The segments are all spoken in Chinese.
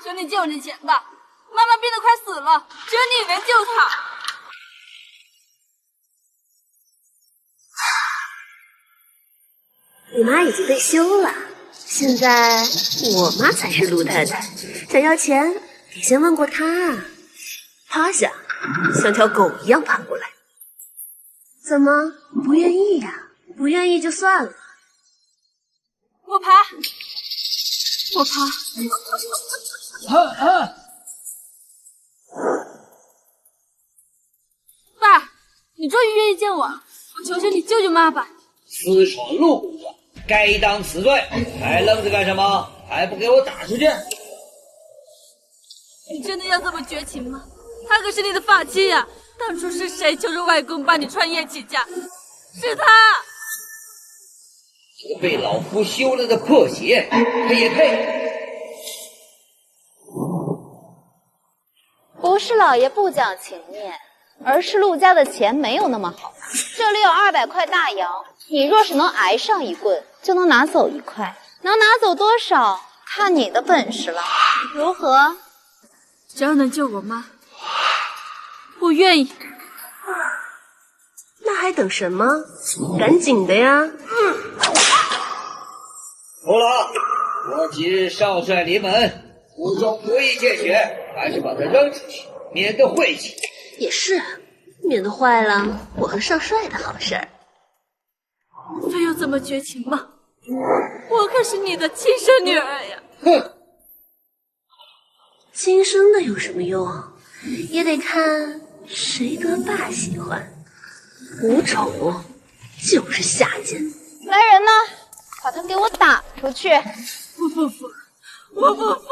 求你借我点钱吧，妈妈病得快死了，只有你能救她。你妈已经被休了，现在我妈才是陆太太。想要钱，得先问过她啊。趴下，像条狗一样爬过来。怎么不愿意呀？不愿意就算了。我爬。爸，你终于愿意见我，我求求你救救妈吧！私闯陆家，该当此罪，还愣着干什么？还不给我打出去！你真的要这么绝情吗？他可是你的发妻呀！当初是谁求着外公帮你创业起家？是他！这个被老夫休了的破鞋，他也配？不是老爷不讲情面，而是陆家的钱没有那么好。这里有200块大洋，你若是能挨上一棍，就能拿走1块，能拿走多少，看你的本事了。如何？只要能救我妈，我愿意。那还等什么？赶紧的呀！够了！我即日少帅临门，府中不宜见血，还是把他扔出去，免得晦气。也是，免得坏了我和少帅的好事儿。非要这么绝情吗？我可是你的亲生女儿呀！哼！亲生的有什么用？也得看谁得爸喜欢。无宠就是下贱。来人呐，把他给我打出去！我不服！我不服！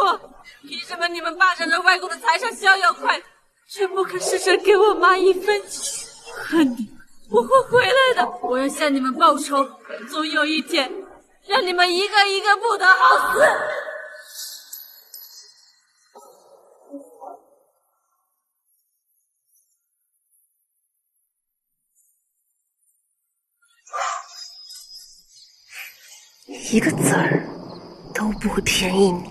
凭什么你们霸占着外公的财产逍遥快乐，却不肯施舍给我妈1分钱？恨你们！我会回来的！我要向你们报仇，总有一天让你们一个一个不得好死！一个字儿都不便宜你。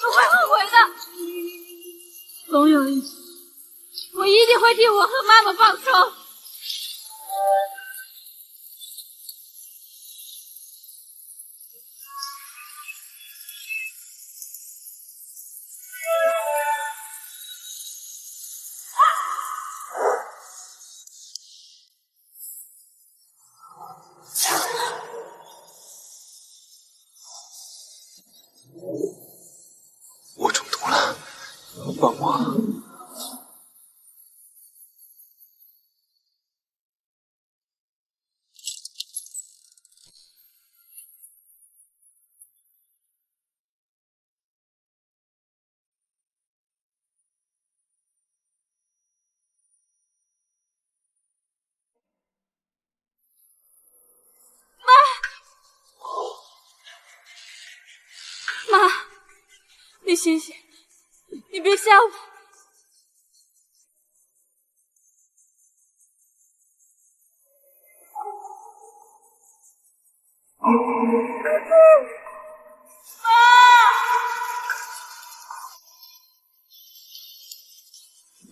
我会后悔的，总有一天，我一定会替我和妈妈报仇。我中毒了，帮我！妈，你醒醒，你别吓我。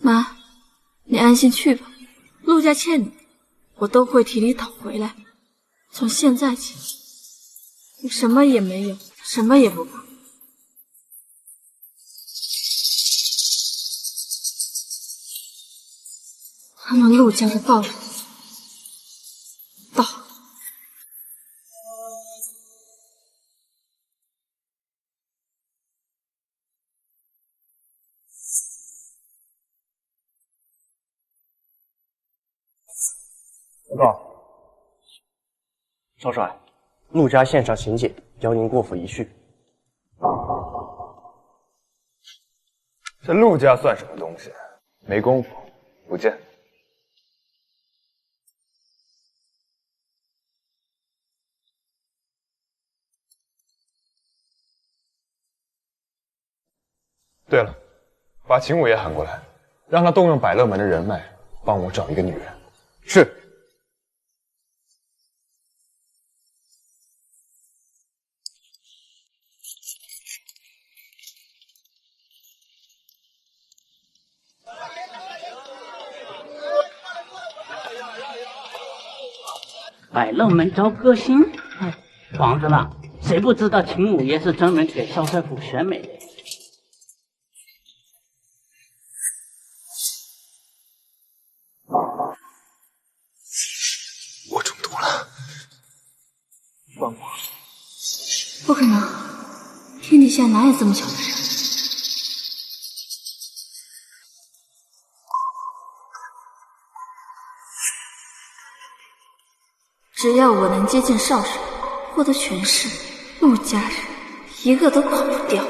妈，你安心去吧，陆家欠你，我都会替你讨回来。从现在起，我什么也没有，什么也不怕。他们陆家的报应到了。报告，少帅，陆家县上刑警邀您过府一叙。这陆家算什么东西？没功夫，不见。对了，把秦五爷喊过来，让他动用百乐门的人脉，帮我找一个女人。是。摆龙门找歌星。哎，王子郎，谁不知道秦母爷是专门给少帅府选美的？我中毒了。放我！不可能，天底下哪有这么巧的人？只要我能接近少帅，获得权势，陆家人一个都跑不掉。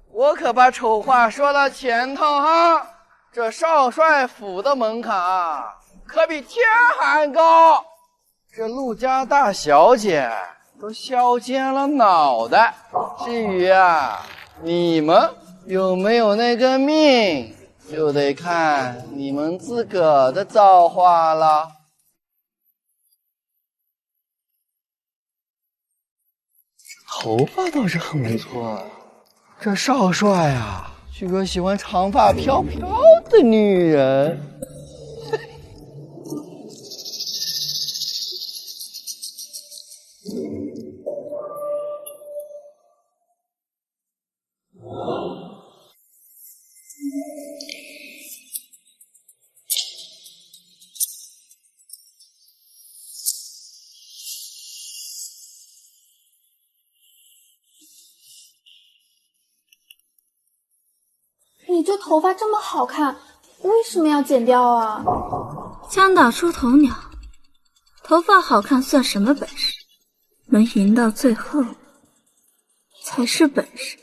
我可把丑话说到前头哈，这少帅府的门槛啊，可比天还高。这陆家大小姐都削尖了脑袋，至于啊，你们有没有那个命，就得看你们自个的造化了。头发倒是很不错啊，这少帅啊，许哥喜欢长发飘飘的女人。你这头发这么好看，为什么要剪掉啊？枪打出头鸟，头发好看算什么本事？能赢到最后才是本事。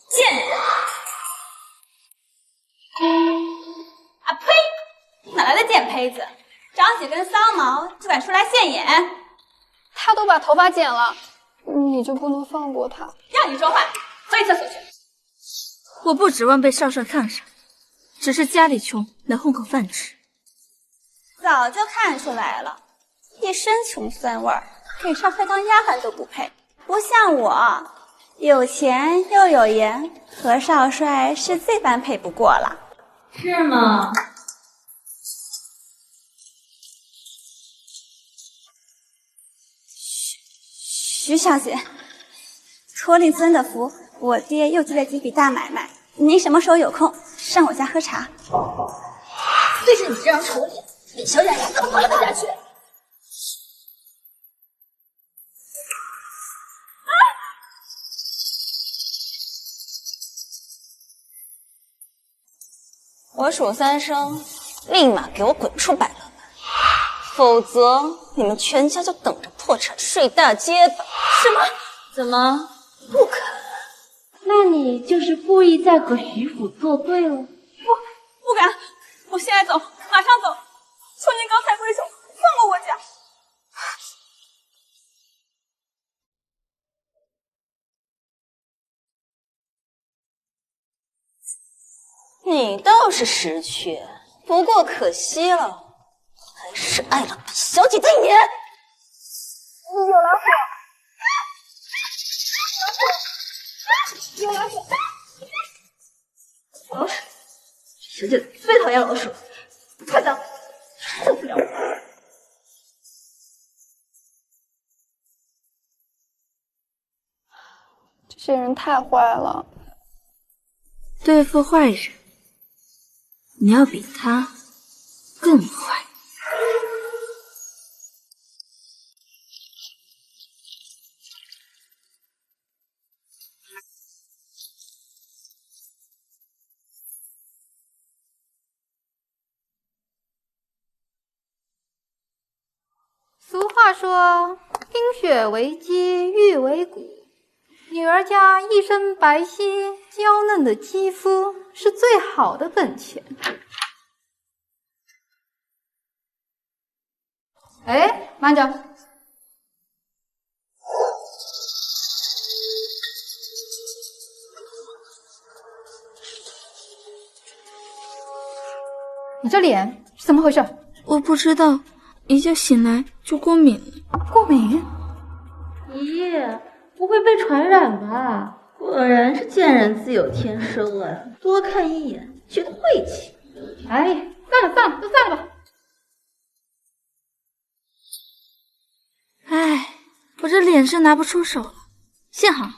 贱人！啊呸！哪来的贱胚子？长几根骚毛就敢出来现眼？他都把头发剪了，你就不能放过他？让你说话，回厕所去。我不指望被少帅看上，只是家里穷，能混口饭吃。早就看出来了，一身穷酸味儿，给少帅当丫鬟都不配。不像我，有钱又有颜，和少帅是最般配不过了。是吗？徐小姐，托令尊的福，我爹又接了几笔大买卖，您什么时候有空上我家喝茶？对着你这张丑脸，李小冉怎么活得下去？我数3声，立马给我滚出百乐门，否则你们全家就等着破产睡大街吧！什么？怎么不肯？那你就是故意在和徐府作对了？不敢！我现在走，马上走！求您高抬贵手，放过我家！你倒是识趣，不过可惜了，还是碍了本小姐的眼。有老鼠！有老鼠！老鼠，小姐最讨厌老鼠，快走，受不了我！这些人太坏了。对付坏人，你要比他更坏。俗话说，冰雪为基，玉为骨。女儿家一身白皙娇嫩的肌肤是最好的本钱。哎，慢着！你这脸是怎么回事？我不知道，一觉醒来就过敏了。过敏？咦，不会被传染吧？果然是见人自有天收啊！多看一眼，学得晦气。哎，算了，都散了吧。唉，我这脸是拿不出手了，幸好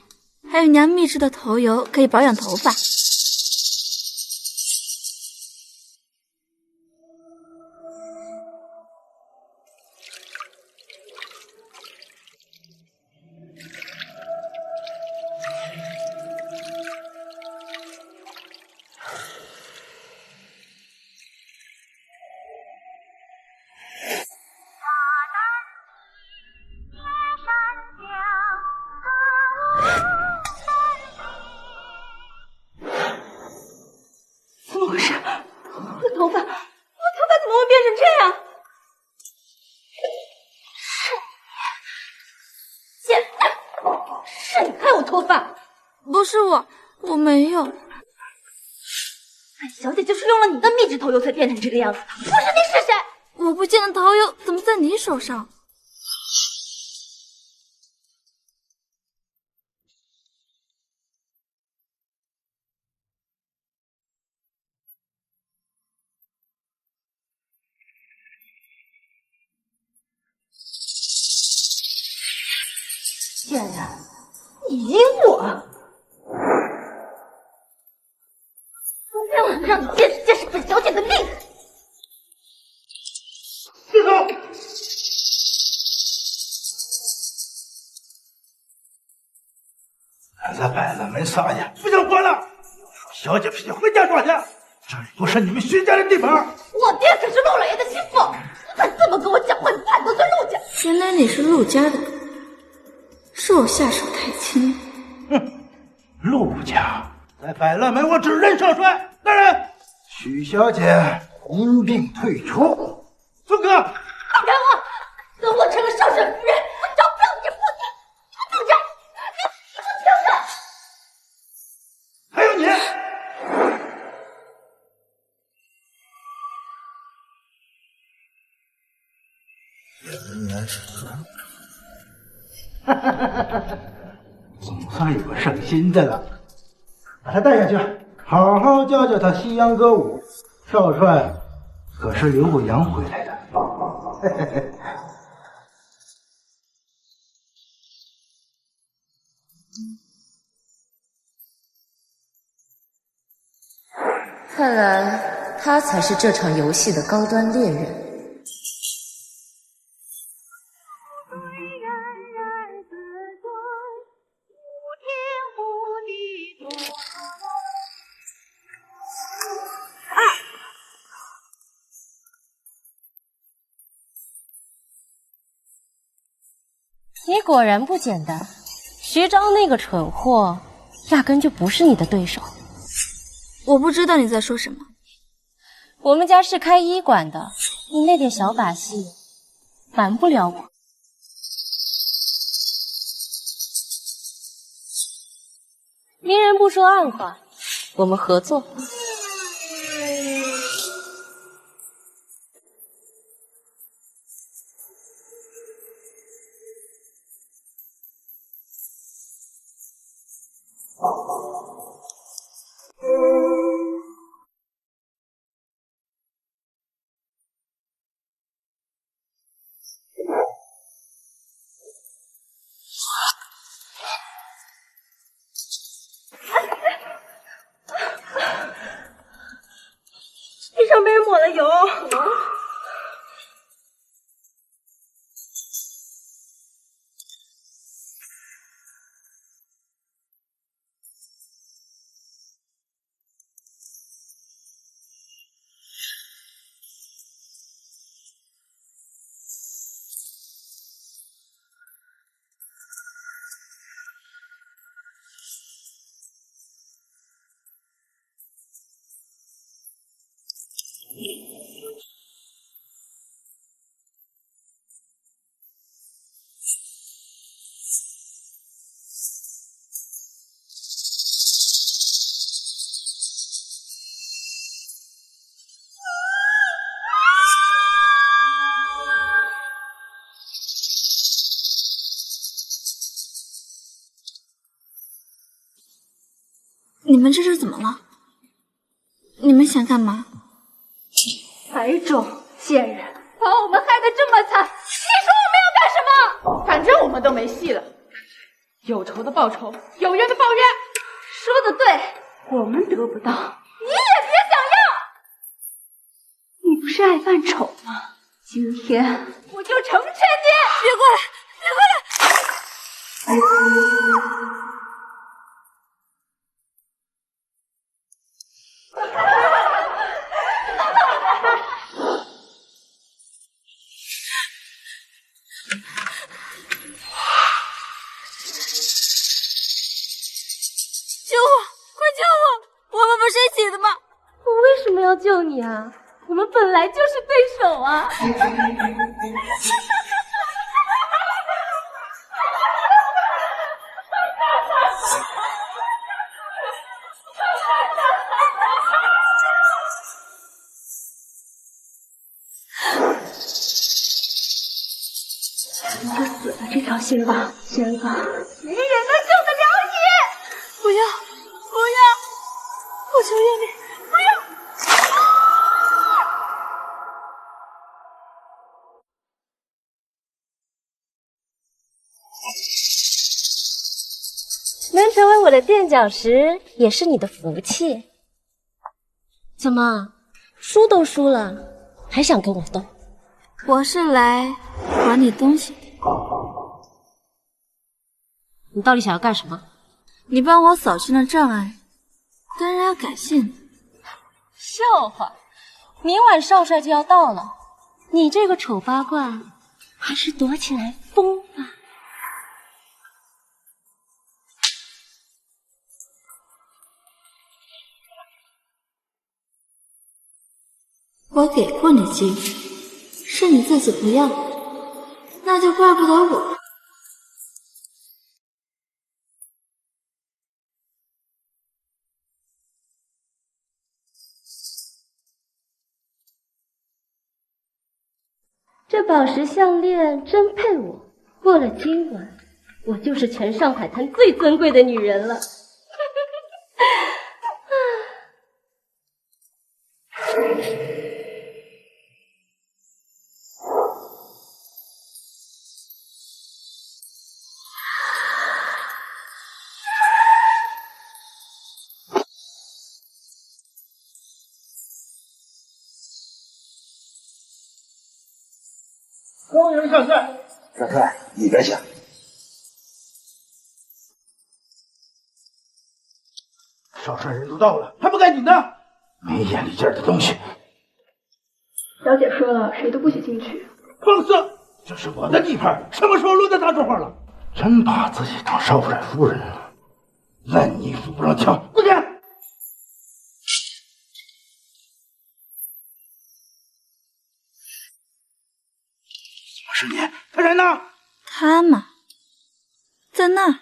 还有娘秘制的头油可以保养头发。怎么回事？我的头发怎么会变成这样？是你害我脱发？不是我没有。本小姐就是用了你的秘制头油才变成这个样子的，不是你是谁？我不见的头油怎么在你手上？贱人，你阴我！今天晚上让你见识见识本小姐的厉害！住手！俺在百乐门撒野，不想活了！小姐脾气回家抓去，这里不是你们徐家的地盘。我爹可是陆老爷的心腹，你敢这么跟我讲话，你太得罪陆家！原来你是陆家的狗，是我下手太轻。哼，陆家在百乐门，我只认少帅。大人，许小姐因病退出。宋哥，放开我！等我成了少帅夫人，我找不了你这父亲！陆家，你死定了！还有你，原来是哈哈哈哈哈！总算有个省心的了，把他带下去，好好教教他西洋歌舞。少帅可是留过洋回来的。嘿嘿嘿。看来他才是这场游戏的高端猎人。你果然不简单，徐昭那个蠢货压根就不是你的对手。我不知道你在说什么。我们家是开医馆的，你那点小把戏瞒不了我。明人不说暗话，我们合作。地上被人抹了油。们这是怎么了？你们想干嘛？白种贱人，把我们害得这么惨，你说我们要干什么？反正我们都没戏了，有仇的报仇，有冤的报冤。说的对，我们得不到，你也别想要。你不是爱犯丑吗？今天我就成全你！别过来，别过来！救我！快救我！我们不是一起的吗？我为什么要救你啊？我们本来就是对手啊！你就死了这条心吧，仙子，没人能救得了你！不要，不要！我求求你，不要！能成为我的垫脚石也是你的福气。怎么，输都输了，还想跟我斗？我是来还你东西的。你到底想要干什么？你帮我扫清了障碍，当然要感谢你。笑话，明晚少帅就要到了，你这个丑八怪，还是躲起来疯吧。我给过你机会，是你自己不要，那就怪不得我。这宝石项链真配我，过了今晚，我就是全上海滩最尊贵的女人了。恭迎少帅！少帅，你别想。少帅人都到了，还不赶紧的！没眼力劲儿的东西！小姐说了，谁都不许进去。放肆！这是我的地盘，什么时候轮到他说话了？真把自己当少帅夫人了？烂泥扶不上墙，滚开！是你，他人呢？他嘛，在那儿。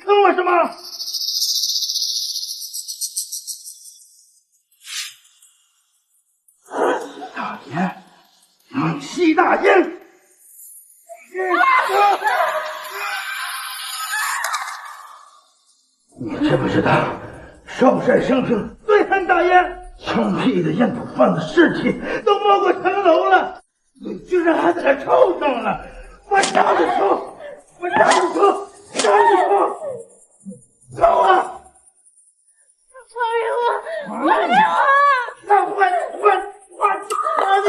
坑我什么？大爷，西大爷！你知不知道，少帅生平最恨大烟，枪毙的烟土贩子尸体都摸过城楼了，你居然还在这抽上了！我让你抽，我让你抽，让你抽！走啊！放开我！放开我！那换打你！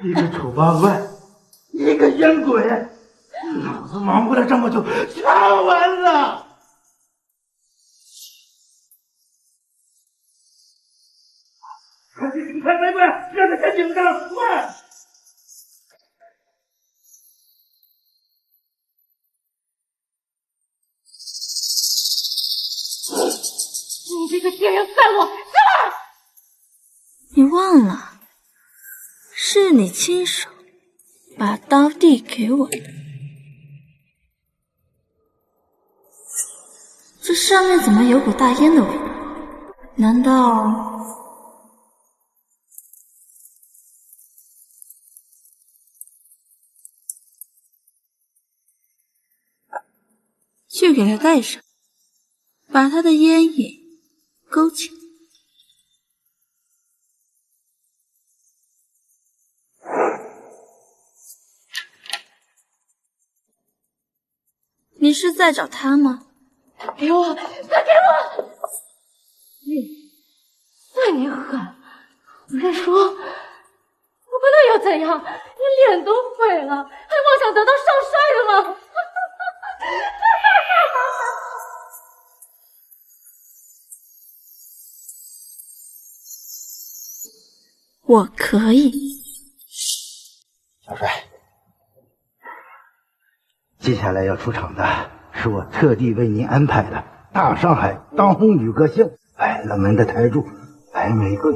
一个丑八怪，一个烟鬼，老子忙活了这么久，全完了。快玫瑰，让他先紧张，快！你这个贱人犯我，上来！你忘了，是你亲手把刀递给我的。这上面怎么有股大烟的味道？难道……去给他盖上，把他的烟瘾勾起来。你是在找他吗？给我，快给我！你对你狠，我是说，我不能又怎样？你脸都毁了，还妄想得到少帅的吗？我可以。小帅，接下来要出场的是我特地为您安排的大上海当红女歌星，百乐门的台柱白玫瑰。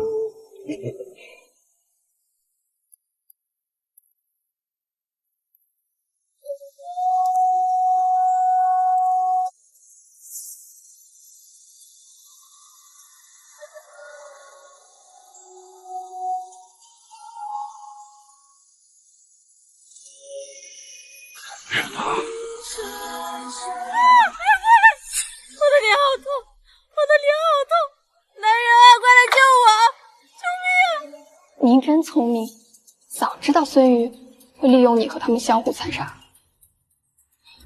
您真聪明，早知道孙玉会利用你和他们相互残杀。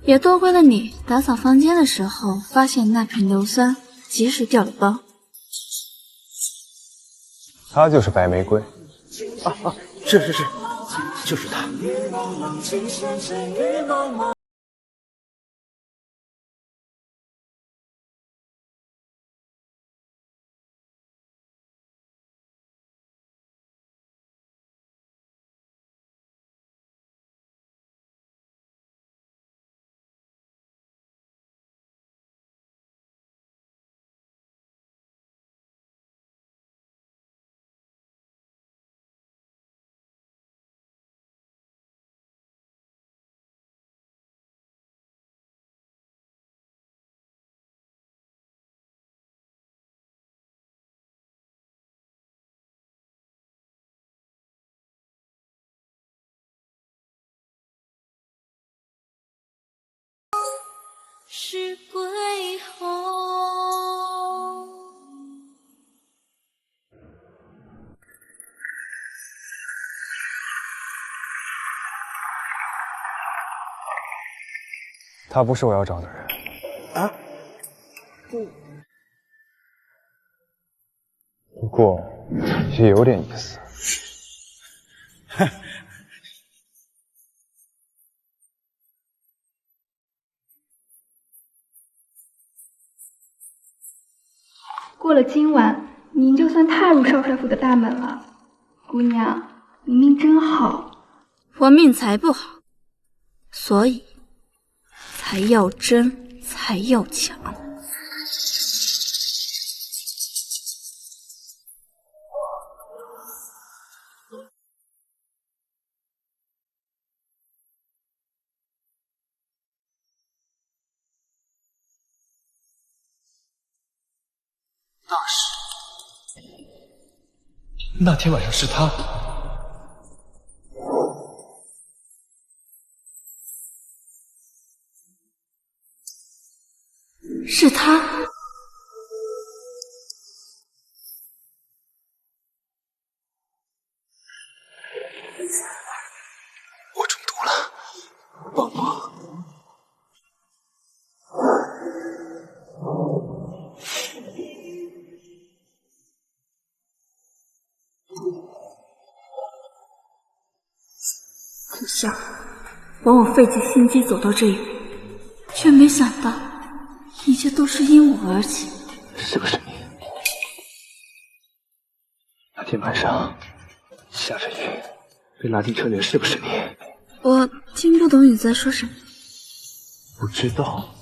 也多亏了你打扫房间的时候发现那瓶硫酸，及时调了包。她就是白玫瑰。是，就是她。是归后。他不是我要找的人啊。不过也有点意思。过了今晚，您就算踏入少帅府的大门了。姑娘，你命真好。我命才不好，所以才要争，才要抢。大师，那天晚上是他。是他。我中毒了，帮忙！可笑，枉我费尽心机走到这一步，却没想到一切都是因我而起。是不是你？那天天晚上下着雨，被拉进车的人是不是你？我听不懂你在说什么。不知道。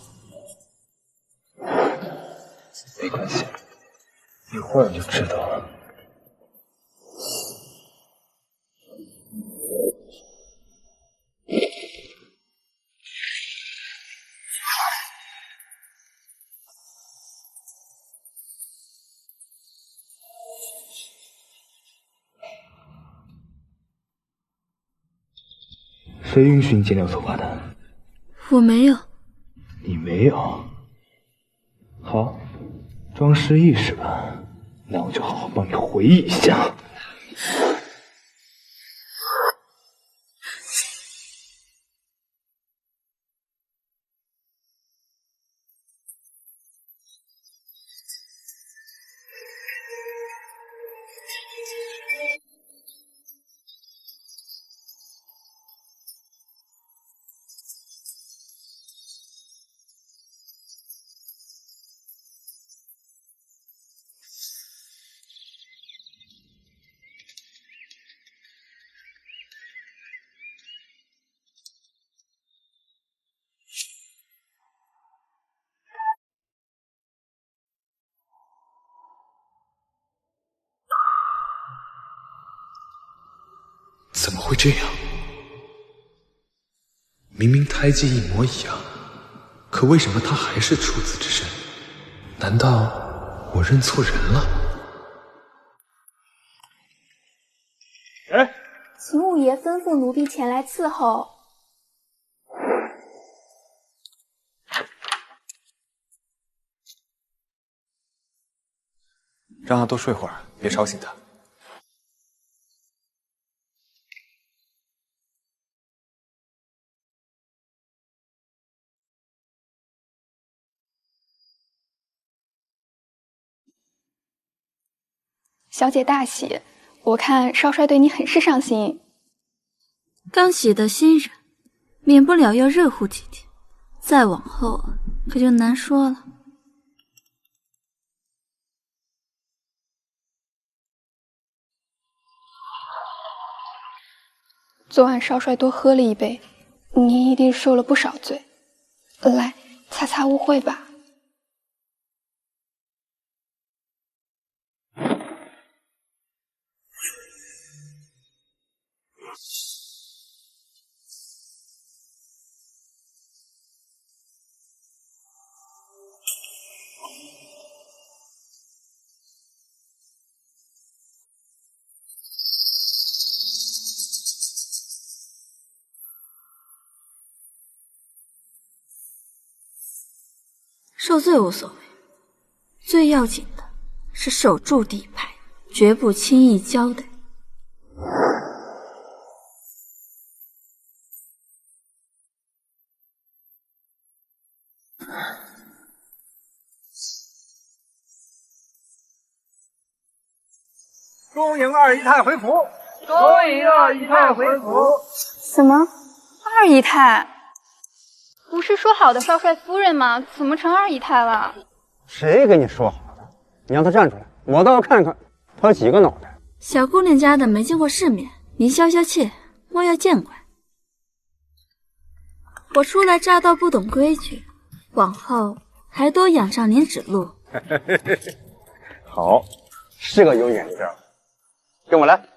没关系，一会儿就知道了。谁允许你剪掉头发的？我没有。你没有？好，装失忆是吧？那我就好好帮你回忆一下。怎么会这样？明明胎记一模一样，可为什么他还是处子之身？难道我认错人了？哎，秦五爷吩咐奴婢前来伺候。让他多睡会儿，别吵醒他。小姐大喜，我看少帅对你很是上心。刚洗的新人，免不了要热乎几天，再往后可就难说了。昨晚少帅多喝了一杯，您一定受了不少罪。来，擦擦污秽吧。受罪无所谓，最要紧的是守住底牌，绝不轻易交代。恭迎二姨太回府！恭迎二姨太回府！什么？二姨太？不是说好的少帅夫人吗？怎么成二姨太了？谁跟你说好的？你让他站出来，我倒要看看他有几个脑袋。小姑娘家的没见过世面，您消消气，莫要见怪。我初来乍到不懂规矩，往后还多仰仗您指路。好，是个有眼力劲儿。跟我来。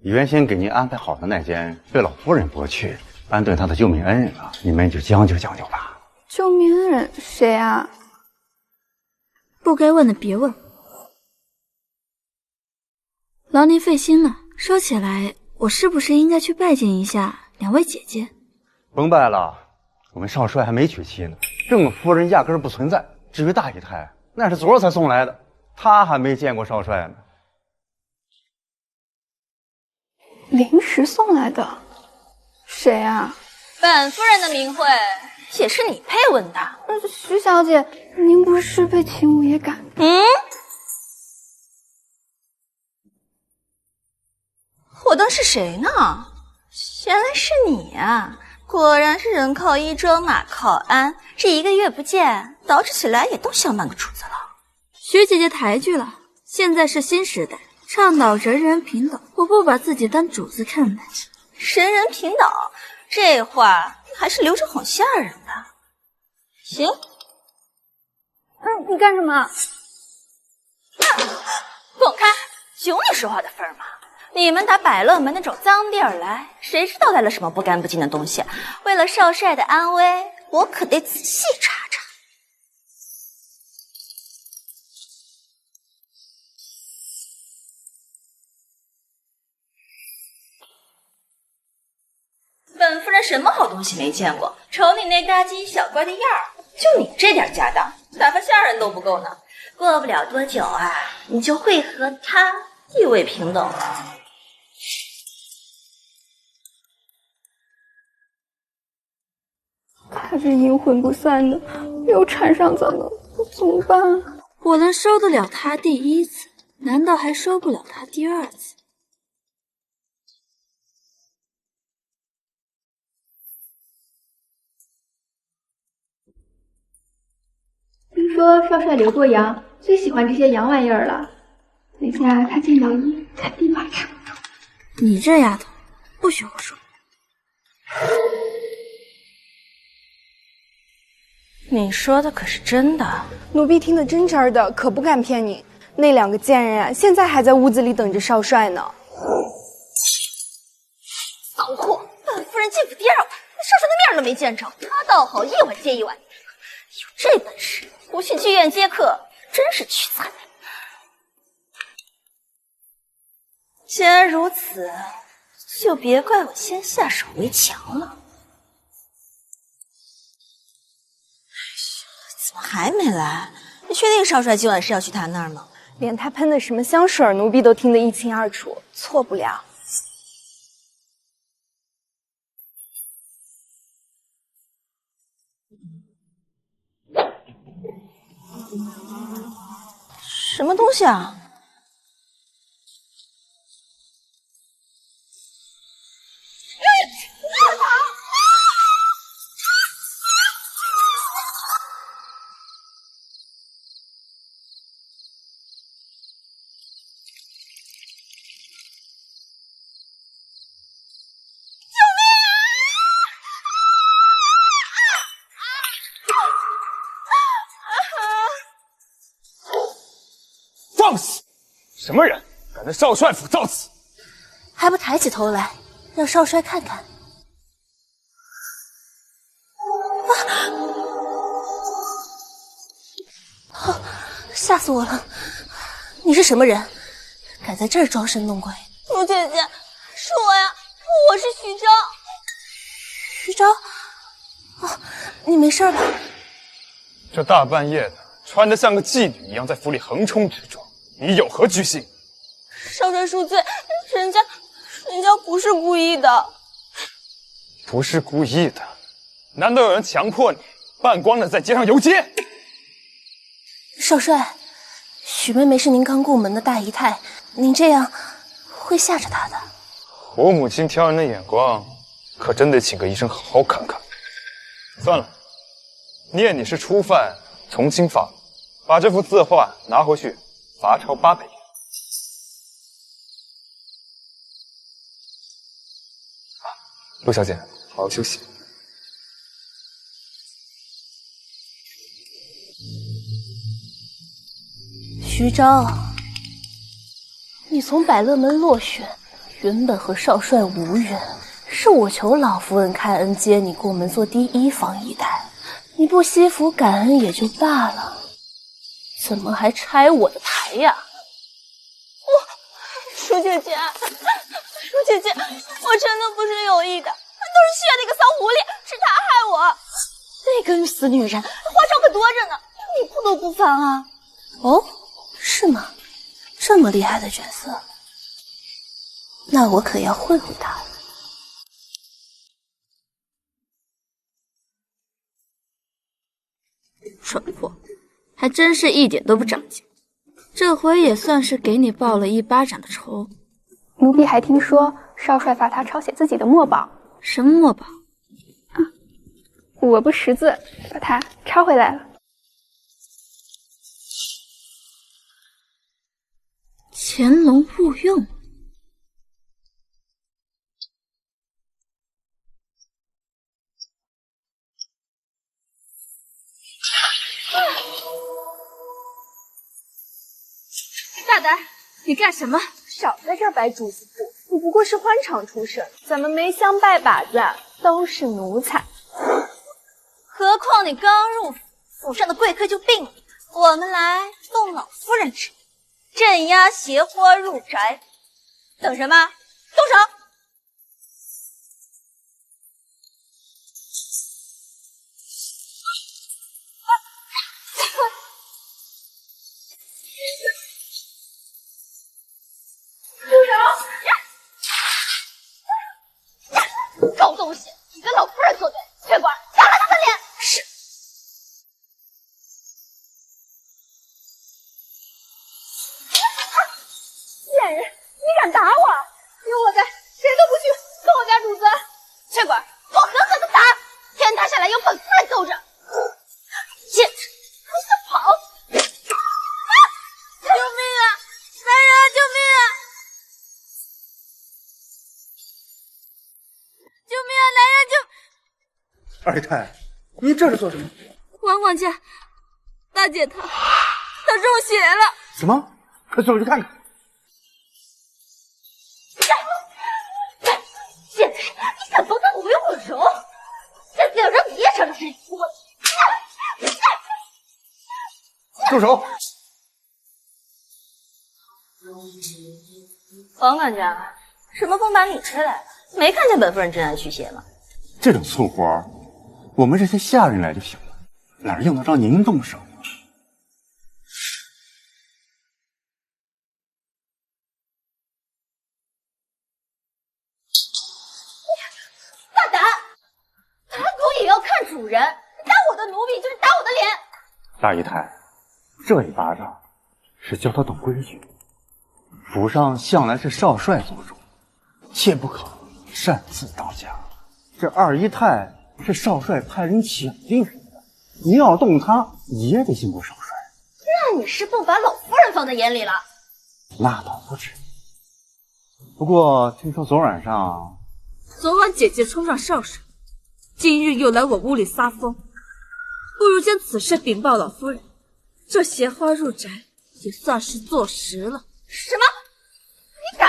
原先给您安排好的那间被老夫人驳去，安顿她的救命恩人了，你们就将就将就吧。救命恩人谁啊？不该问的别问。劳您费心了。说起来，我是不是应该去拜见一下两位姐姐？甭拜了，我们少帅还没娶妻呢，这么夫人压根儿不存在。至于大姨太，那是昨儿才送来的，她还没见过少帅呢。临时送来的，谁啊？本夫人的名讳也是你配问的。徐小姐，您不是被秦五爷赶？刚是谁呢？原来是你呀！果然是人靠衣装，马靠鞍。这1个月不见，捯饬起来也都像半个主子了。徐姐姐抬举了，现在是新时代，倡导人人平等，我不把自己当主子看待。人人平等，这话还是留着哄下人的。行。你干什么？滚开！有你说话的份儿吗？你们打百乐门那种脏地儿来，谁知道来了什么不干不净的东西？为了少帅的安危，我可得仔细查查。本夫人什么好东西没见过？瞅你那大惊小怪的样儿，就你这点家当，打发下人都不够呢。过不了多久啊，你就会和他地位平等了。他这阴魂不散的，又缠上咱们，怎么办？我能收得了他第1次，难道还收不了他第2次？听说少帅留过洋，最喜欢这些洋玩意儿了。等下他见到一，他立马吃不住。你这丫头，不许胡说！你说的可是真的？奴婢听得真真的，可不敢骗你。那2个贱人啊，现在还在屋子里等着少帅呢。骚货！本夫人进府第2晚，少帅的面都没见着，他倒好，一碗接一碗。有这本事，不去剧院接客，真是屈才。既然如此，就别怪我先下手为强了。怎么还没来？你确定少帅今晚是要去他那儿吗？连他喷的什么香水，奴婢都听得一清二楚，错不了。什么东西啊？放肆！什么人敢在少帅府造次？还不抬起头来，让少帅看看。吓死我了！你是什么人？敢在这儿装神弄鬼？陆姐姐，是我呀，我是徐昭。徐昭？哦，你没事吧？这大半夜的，穿得像个妓女一样在府里横冲直撞，你有何居心？少帅恕罪，人家不是故意的。不是故意的？难道有人强迫你半光的在街上游街？少帅，许妹妹是您刚过门的大姨太，您这样会吓着她的。我母亲挑人的眼光，可真得请个医生好好看看。算了，念你是初犯，从轻发落，把这幅字画拿回去，罚抄800元。陆小姐，好好休息。徐昭，你从百乐门落选，原本和少帅无缘，是我求老夫人开恩接你过门做第1房姨太，你不惜福感恩也就罢了，怎么还拆我的台呀？舒姐姐，舒姐姐，我真的不是有意的，都是谢那个骚狐狸，是他害我。那个死女人，花招可多着呢，你不都不防啊？哦，是吗？这么厉害的角色，那我可要会会他了。蠢货，还真是一点都不长进。这回也算是给你报了1巴掌的仇。奴婢还听说少帅罚他抄写自己的墨宝。什么墨宝？我不识字，把它抄回来了。潜龙勿用。大胆，你干什么？少在这儿摆主子铺，我不过是欢场出身，咱们没相拜把子，都是奴才。何况你刚入府，府上的贵客就病了。我们来送老夫人之礼，镇压邪花入宅。等什么？动手！狗东西，你跟老夫人作对，血管打了他的脸！是。贱人，你敢打我？有我在，谁都不许动我家主子！血管，我狠狠的打！天塌下来有本夫人奏着。贱人，还想跑？救命啊！来人啊！救命啊！救命啊！来人救！二姨太，你这是做什么？王管家，大姐她中邪了。什么？快送我去看看。贱人，你想帮他毁我容？这次要让你也尝尝这滋味！住手！王管家，什么风把你吹来了？没看见本夫人真爱驱邪吗？这种粗活儿，我们这些下人来就行了，哪用得着您动手啊？大胆！打狗也要看主人，打我的奴婢就是打我的脸。大姨太，这一巴掌是教他懂规矩。府上向来是少帅做主，切不可擅自当家。这二姨太是少帅派人请进府的，你要动她，也得经过少帅。那你是不把老夫人放在眼里了？那倒不至于。不过听说昨晚姐姐冲上少帅，今日又来我屋里撒疯，不如将此事禀报老夫人，这邪花入宅也算是坐实了。什么？你敢？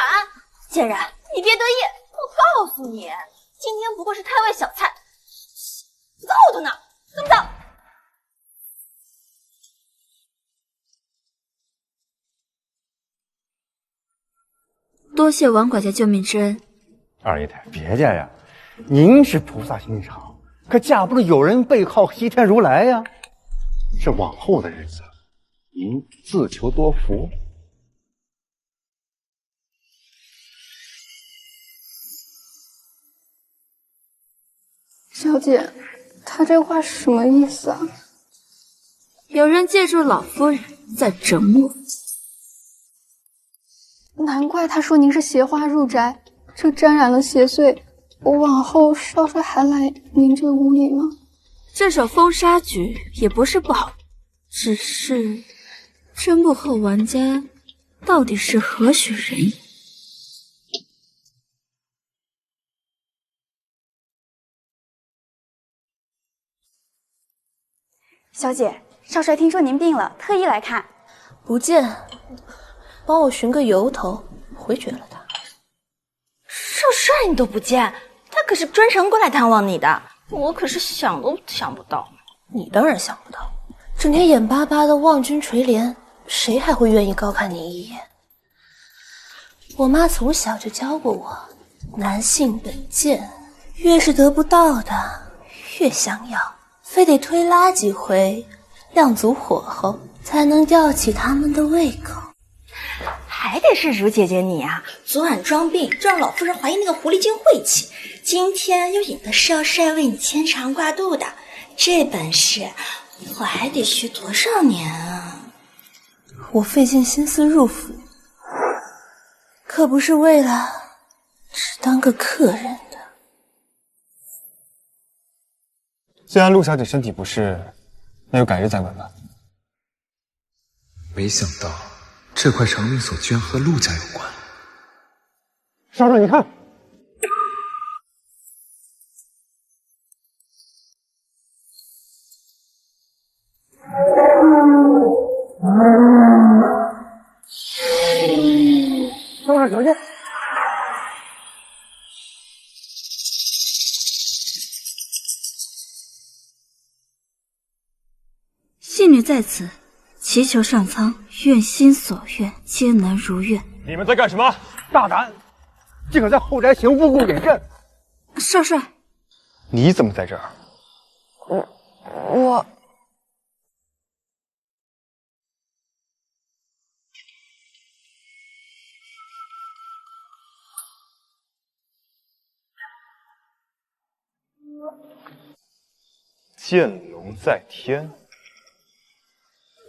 贱人，你别得意！我告诉你，今天不过是开胃小菜，揍他呢！怎么着？多谢王管家救命之恩。二姨太，别介呀，您是菩萨心肠，可架不住有人背靠西天如来呀。这往后的日子，您自求多福。小姐，她这话是什么意思啊？有人借助老夫人在整我。难怪他说您是邪花入宅，这沾染了邪祟，我往后少帅还来您这屋里吗？这首封杀局也不是不好，只是这幕后玩家到底是何许人也？小姐，少帅听说您病了，特意来看。不见，帮我寻个由头，回绝了他。少帅你都不见，他可是专程过来探望你的，我可是想都想不到。你当然想不到，整天眼巴巴的望君垂怜，谁还会愿意高看你一眼？我妈从小就教过我，男性本贱，越是得不到的越想要，非得推拉几回，亮足火候，才能吊起他们的胃口。还得是如姐姐你啊，昨晚装病就让老夫人怀疑那个狐狸精晦气，今天又引得少帅为你牵肠挂肚的，这本事我还得学多少年啊！我费尽心思入府，可不是为了只当个客人的。既然陆小姐身体不适，那就改日再问吧。没想到这块长命锁居然和陆家有关。少帅，你看，少帅小心！戏女在此，祈求上苍，愿心所愿，皆能如愿。你们在干什么？大胆，竟敢在后宅行不顾严阵！少帅，你怎么在这儿？我剑龙在天，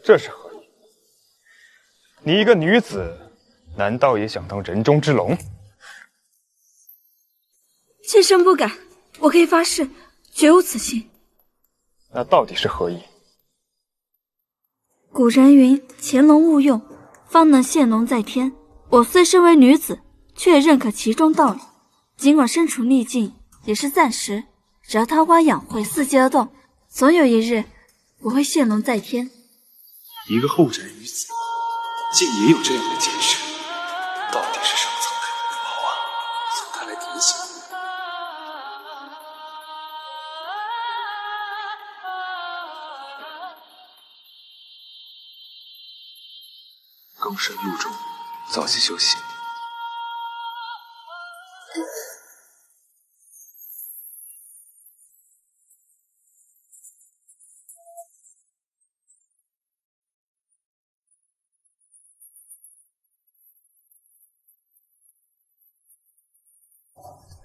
这是何意？你一个女子，难道也想当人中之龙？妾身不敢，我可以发誓，绝无此心。那到底是何意？古人云：“潜龙勿用，方能现龙在天。”我虽身为女子，却也认可其中道理。尽管身处逆境，也是暂时。只要桃花养晦，伺机而动，总有一日我会现龙在天。一个后宅女子，竟也有这样的见识，到底是上苍看不薄啊！从他来提醒你。更深入中，早些休息。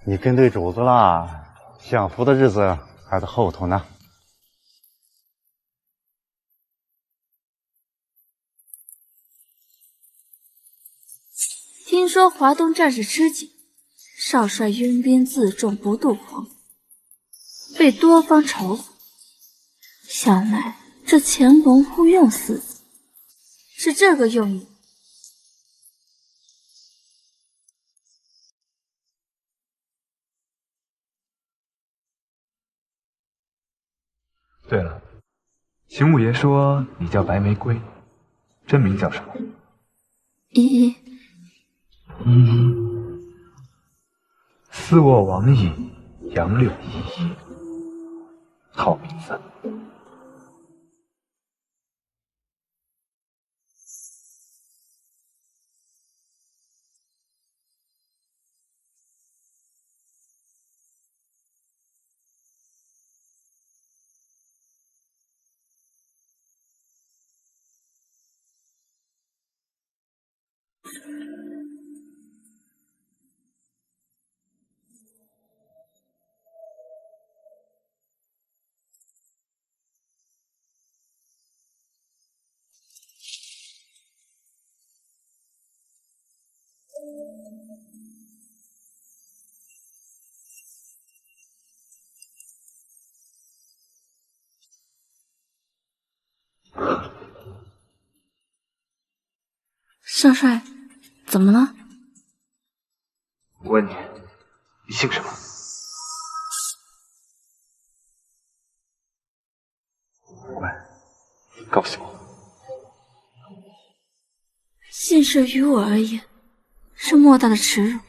你跟对主子啦，享福的日子还在后头呢。听说华东战事吃紧，少帅拥兵自重，不渡黄河，被多方嘲讽。想来这潜龙勿用四字是这个用意。对了，邢五爷说你叫白玫瑰，真名叫什么？依依。四卧王矣，杨柳依依，好名字。少帅，怎么了？我问你，你姓什么？乖，告诉我。姓氏于我而言是莫大的耻辱，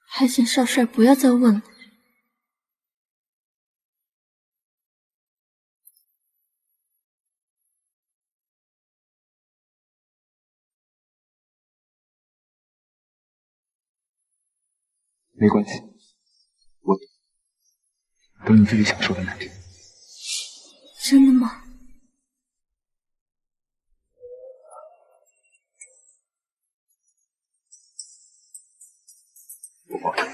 还请少帅不要再问了。没关系，我懂，等你自己想说的那天。真的吗？我保证。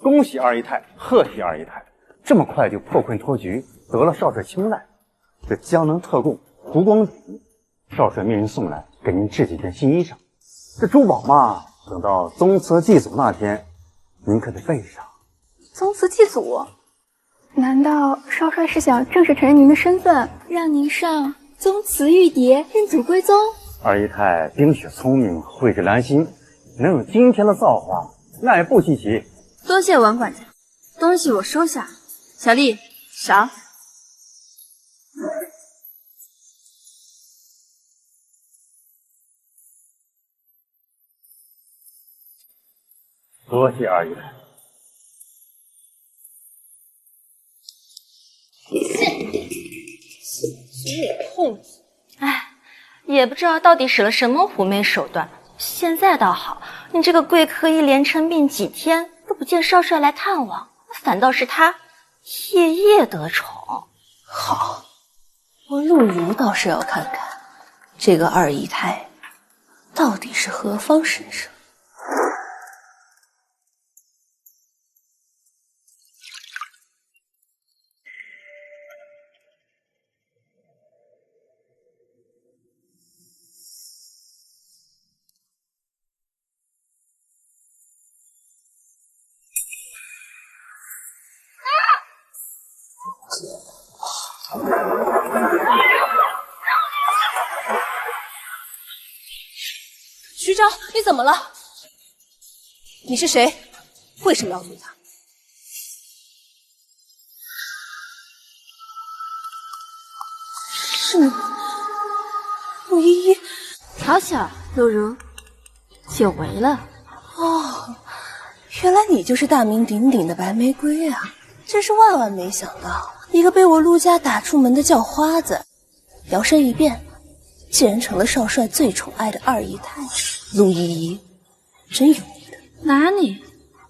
恭喜二姨太，贺喜二姨太，这么快就破困脱局，得了少帅青睐。这江能特供湖光礼，少帅命人送来，给您制几件新衣裳。这珠宝嘛，等到宗祠祭祖那天，您可得备上。宗祠祭祖？难道少帅是想正式承认您的身份，让您上宗祠玉牒，认祖归宗？二姨太冰雪聪明，蕙质兰心，能有今天的造化，那也不稀奇。多谢王管家，东西我收下。小丽，赏。多谢二姨太。控制，哎，也不知道到底使了什么狐媚手段。现在倒好，你这个贵客一连称病几天都不见少帅来探望，反倒是他夜夜得宠。好，我陆如倒是要看看这个二姨太到底是何方神圣。徐昭，你怎么了？你是谁？为什么要阻他？是你，陆依依。巧巧，陆如，久违了。哦，原来你就是大名鼎鼎的白玫瑰啊！真是万万没想到，一个被我陆家打出门的叫花子，摇身一变，竟然成了少帅最宠爱的二姨太。陆依依，真有你的！哪里，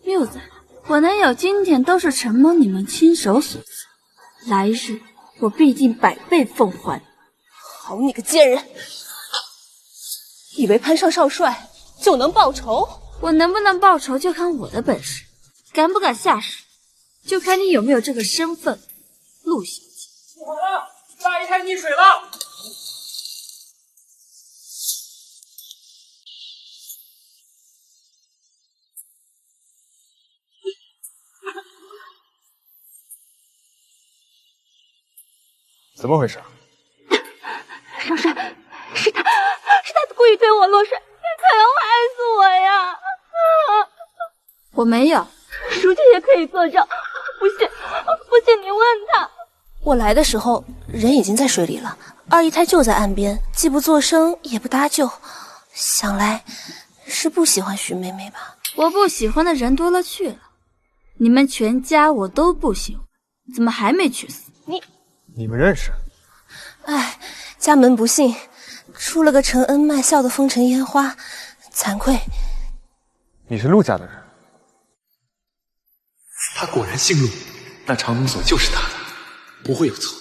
谬子，我能有今天都是承蒙你们亲手所赐，来日我必定百倍奉还。好你个贱人，以为攀上少帅就能报仇？我能不能报仇就看我的本事，敢不敢下手就看你有没有这个身份。陆小姐，不好了，大姨太溺水了！怎么回事？少帅，是他故意推我落水，他要害死我呀！我没有，书记也可以作证。不信你问他。我来的时候人已经在水里了，二姨太就在岸边，既不作声也不搭救，想来是不喜欢徐妹妹吧？我不喜欢的人多了去了，你们全家我都不喜欢，怎么还没去死？你们认识？哎，家门不幸，出了个承恩卖笑的风尘烟花，惭愧。你是陆家的人？他果然姓陆，那长门锁就是他的，不会有错。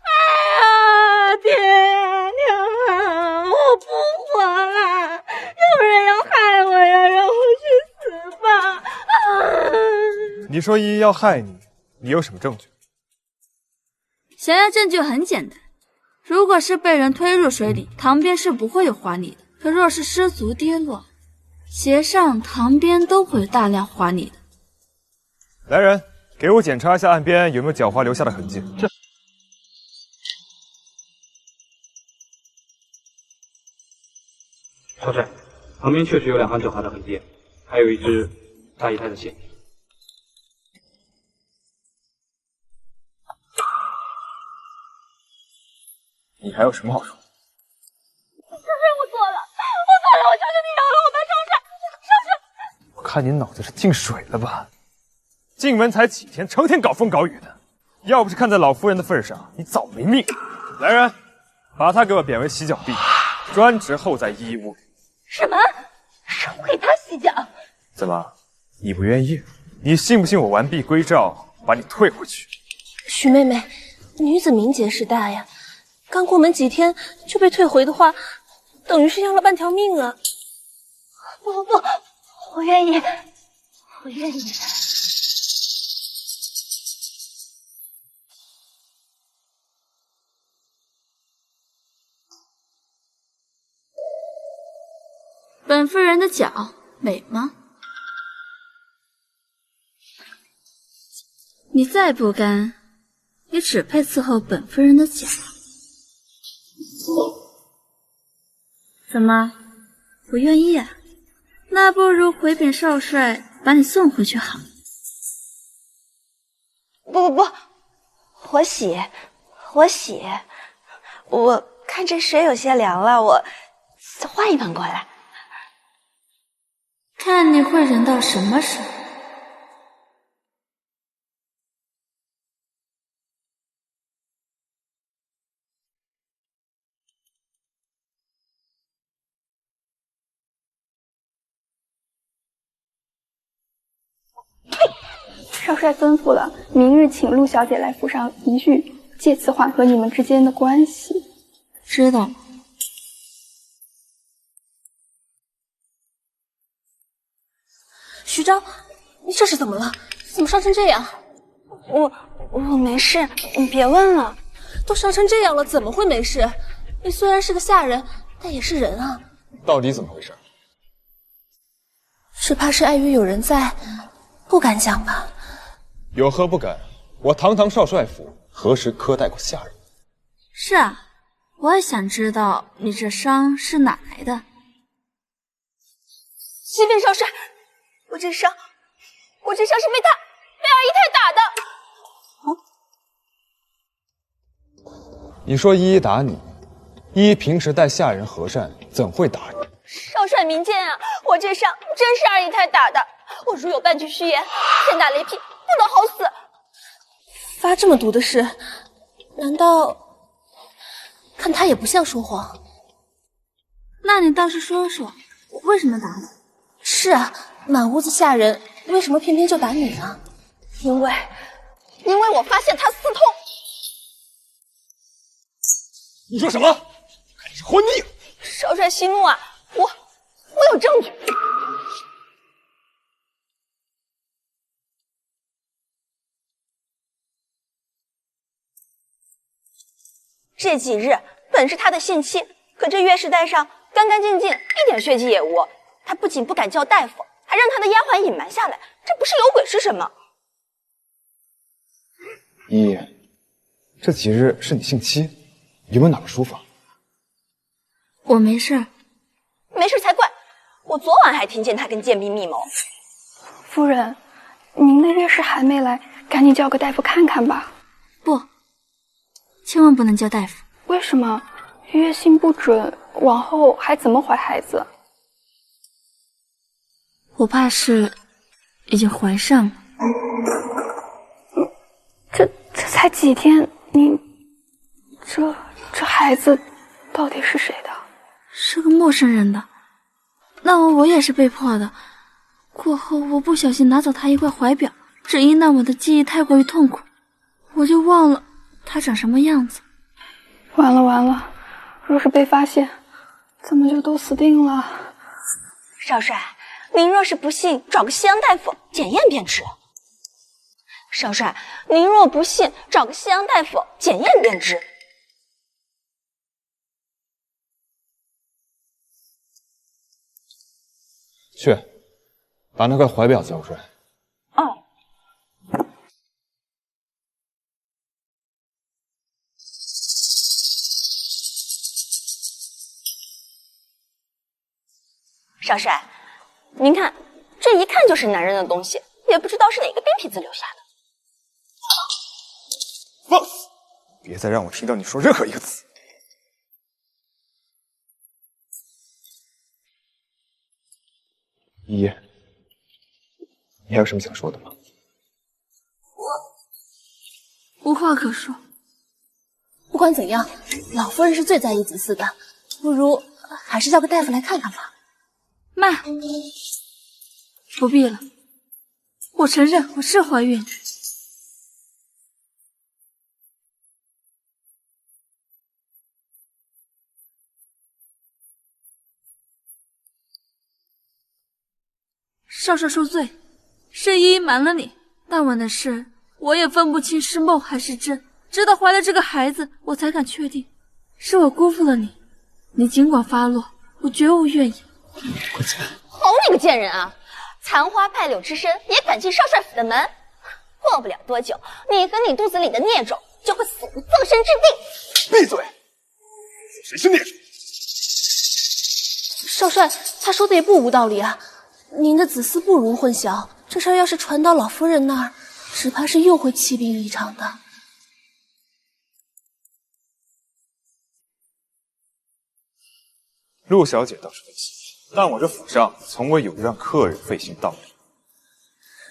哎呀，爹娘，我不活了！有人要害我呀，让我去死吧！你说依依要害你，你有什么证据？想要证据很简单，如果是被人推入水里，塘边是不会有划泥的；可若是失足跌落，鞋上、塘边都会大量划泥的。来人，给我检查一下岸边有没有脚滑留下的痕迹。这少帅，旁边确实有2行脚滑的痕迹，还有一只大姨太的鞋。你还有什么好说？少帅，我错了，我求求你饶了我吧，少帅！我看你脑子是进水了吧？进门才几天，成天搞风搞雨的，要不是看在老夫人的份上，你早没命。来人，把他给我贬为洗脚婢，专职候在依依屋里。什么？让我给他洗脚？怎么，你不愿意？你信不信我完璧归赵，把你退回去？徐妹妹，女子名节事大呀，刚过门几天就被退回的话，等于是要了半条命啊！不，我愿意。我愿意。本夫人的脚美吗？你再不甘，也只配伺候本夫人的脚。怎么，不愿意啊？那不如回禀少帅，把你送回去好。不，我洗。我看这水有些凉了，我再换一盆过来。看你会忍到什么时候。少帅吩咐了，明日请陆小姐来府上一叙，借此缓和你们之间的关系。知道了。徐昭，你这是怎么了？怎么伤成这样？我没事，你别问了。都伤成这样了，怎么会没事？你虽然是个下人，但也是人啊。到底怎么回事？只怕是碍于有人在，不敢讲吧。有何不敢？我堂堂少帅府，何时苛待过下人？是啊，我也想知道你这伤是哪来的。启禀少帅，我这伤是被二姨太打的。你说依依打你，依依平时待下人和善，怎会打你？少帅明鉴啊，我这伤真是二姨太打的。我如有半句虚言，天打雷劈，不得好死。发这么毒的誓，难道看他也不像说谎？那你倒是说说，我为什么打你？是啊，满屋子下人，为什么偏偏就打你呢？因为我发现他私通。你说什么？看你是昏逆了！少帅息怒啊，我有证据。这几日本是他的信妻，可这月事带上干干净净，一点血迹也无。他不仅不敢叫大夫，还让他的丫鬟隐瞒下来，这不是有鬼是什么？依依，这几日是你姓戚，有没有哪个舒服？我没事。没事才怪！我昨晚还听见他跟贱婢密谋。夫人，您的月事还没来，赶紧叫个大夫看看吧。不，千万不能叫大夫。为什么？月经不准，往后还怎么怀孩子？我怕是已经怀上了。这才几天，你这孩子到底是谁的？是个陌生人的。那我也是被迫的。过后我不小心拿走他一块怀表，只因那晚的记忆太过于痛苦，我就忘了他长什么样子。完了，若是被发现，咱们就都死定了。少帅，您若是不信，找个西洋大夫检验便知。少帅，您若不信，找个西洋大夫检验便知。去，把那块怀表交出来。哦。少帅，您看，这一看就是男人的东西，也不知道是哪个病痞子留下的。放肆！别再让我听到你说任何一个字。依依，你还有什么想说的吗？无话可说。不管怎样，老夫人是最在意子嗣的，不如还是叫个大夫来看看吧。妈，不必了。我承认我是怀孕。少帅恕罪，是依依瞒了你，当晚的事我也分不清是梦还是真，直到怀了这个孩子，我才敢确定是我辜负了你。你尽管发落，我绝无怨言。好你个贱人啊！残花败柳之身也敢进少帅府的门？过不了多久，你和你肚子里的孽种就会死无葬身之地。闭嘴！谁是孽种？少帅，他说的也不无道理啊。您的子嗣不容混淆，这事儿要是传到老夫人那儿，只怕是又会气病一场的。陆小姐倒是费心，但我这府上从未有让客人费心道理。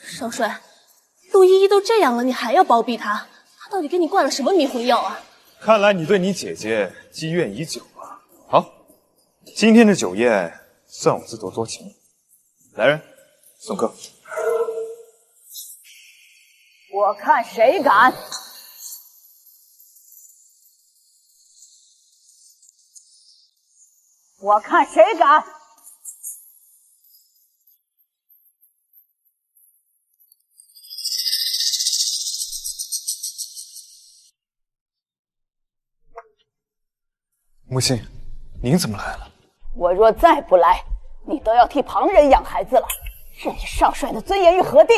少帅，陆依依都这样了，你还要包庇她？她到底给你灌了什么迷魂药啊？看来你对你姐姐积怨已久啊。好，今天的酒宴算我自作多情。来人，送客。我看谁敢！我看谁敢！母亲，您怎么来了？我若再不来，你都要替旁人养孩子了，这以少帅的尊严于何地？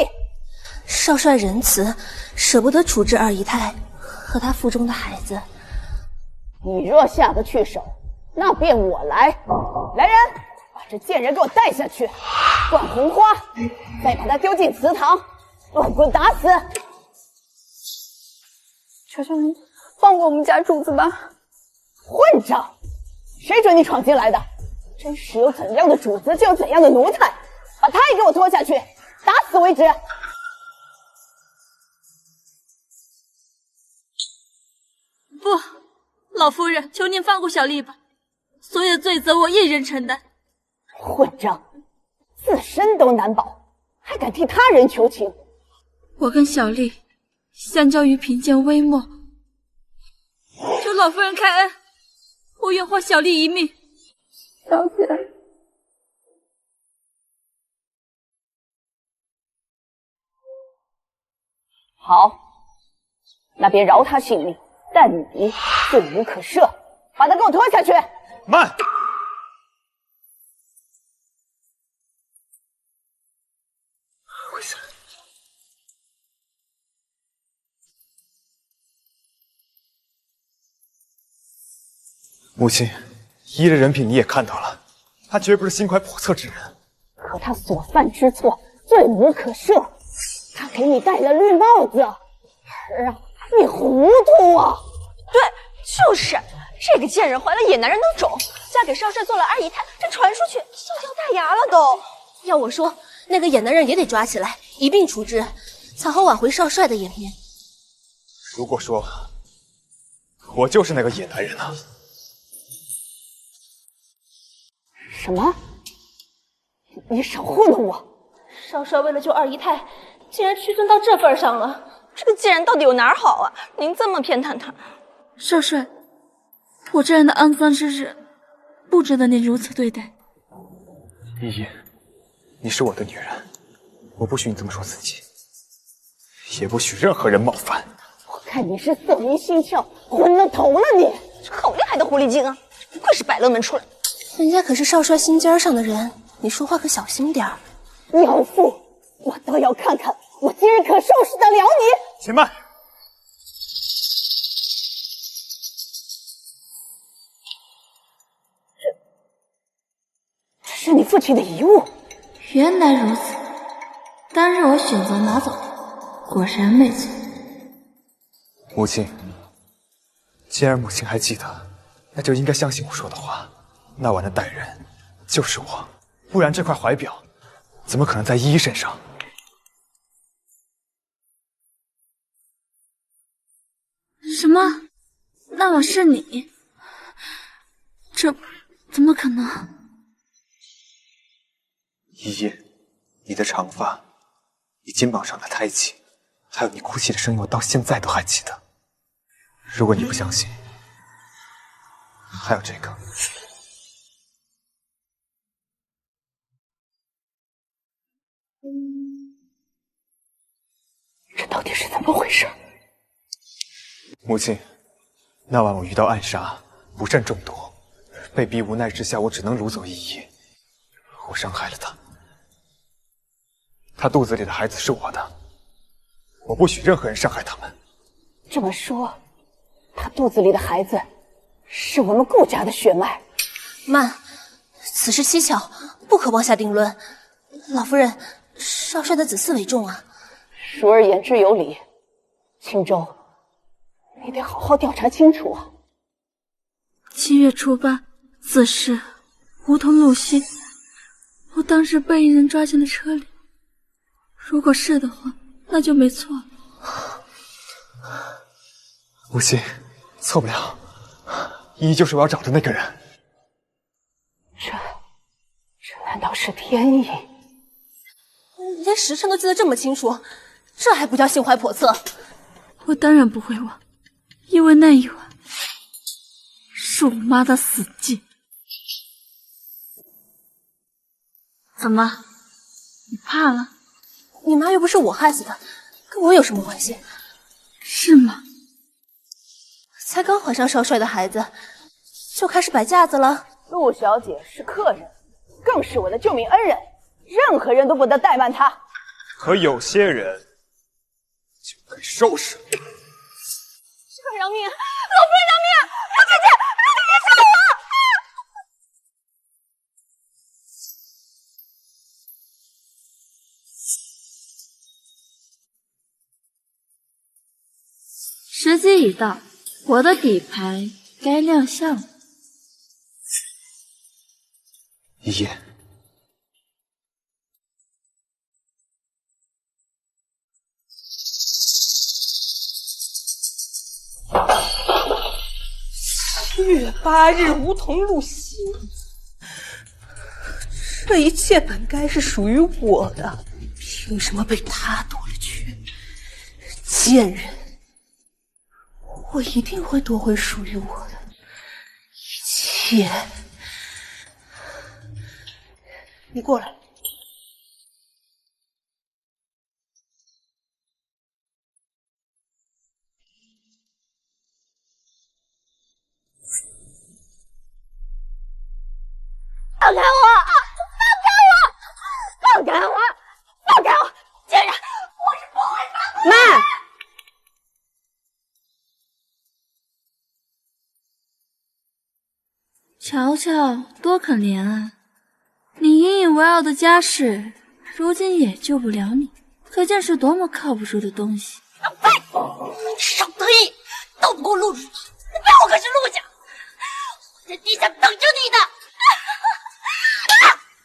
少帅仁慈，舍不得处置二姨太和她腹中的孩子。你若下不去手，那便我来。来人，把这贱人给我带下去，灌红花，再把他丢进祠堂，乱棍打死。求求你放过我们家主子吧！混账！谁准你闯进来的？真是有怎样的主子就有怎样的奴才，把他也给我拖下去，打死为止。不，老夫人，求您放过小丽吧，所有罪责我一人承担。混账，自身都难保，还敢替他人求情？我跟小丽相交于贫贱微末，求老夫人开恩，我愿还小丽一命。小姐，好，那便饶他性命，但你罪无可赦，把他给我拖下去。慢！回下。母亲，依依的人品你也看到了，他绝不是心怀叵测之人。可他所犯之错罪无可赦，他给你戴了绿帽子，儿啊，你糊涂啊！对，就是这个贱人怀了野男人的种，嫁给少帅做了二姨太，这传出去笑掉大牙了都。要我说，那个野男人也得抓起来，一并处置，才好挽回少帅的颜面。如果说我就是那个野男人呢？什么？你少糊弄我！少帅为了救二姨太，竟然屈尊到这份上了。这个贱人到底有哪儿好啊？您这么偏袒他？少帅，我这样的肮脏之人，不值得你如此对待。依依，你是我的女人，我不许你这么说自己，也不许任何人冒犯。我看你是色迷心窍，昏了头了你！好厉害的狐狸精啊！不愧是百乐门出来。人家可是少帅心尖上的人，你说话可小心点儿。妖妇，我倒要看看我今日可收拾得了你！且慢！这是你父亲的遗物。原来如此，当日我选择拿走，果然没错。母亲，既然母亲还记得，那就应该相信我说的话。那晚的歹人就是我，不然这块怀表怎么可能在依依身上？什么？那晚是你？这怎么可能？依依，你的长发，你肩膀上的胎记，还有你哭泣的声音，我到现在都还记得。如果你不相信，还有这个。么回事？母亲，那晚我遇到暗杀，不慎中毒，被逼无奈之下，我只能掳走一夜。我伤害了她，她肚子里的孩子是我的，我不许任何人伤害他们。这么说，她肚子里的孩子是我们顾家的血脉。慢，此事蹊跷，不可妄下定论。老夫人，少帅的子嗣为重啊。熟儿言之有理，青州，你得好好调查清楚啊。7月初8，此事梧桐路西，我当时被一人抓进了车里。如果是的话，那就没错了。母亲，错不了，依旧是我要找的那个人。这难道是天意？连时辰都记得这么清楚，这还不叫心怀叵测？我当然不会忘，因为那一晚是我妈的死忌。怎么，你怕了？你妈又不是我害死的，跟我有什么关系？是吗？才刚怀上少帅的孩子，就开始摆架子了。陆小姐是客人，更是我的救命恩人，任何人都不得怠慢她。可有些人就该收拾。饶命！老夫人饶命！陆姐姐，陆姐姐救我！时机已到，我的底牌该亮相了。一夜，月8日，梧桐路西。这一切本该是属于我的，凭什么被他夺了去？贱人！我一定会夺回属于我的一切。你过来。放开我！放开我！放开我！放开我！贱人，我是不会放过你！妈！乔乔多可怜啊！你引以为傲的家世，如今也救不了你，可见是多么靠不住的东西。废！少得意，斗不过陆主，那我可是陆家，我在地下等着你的。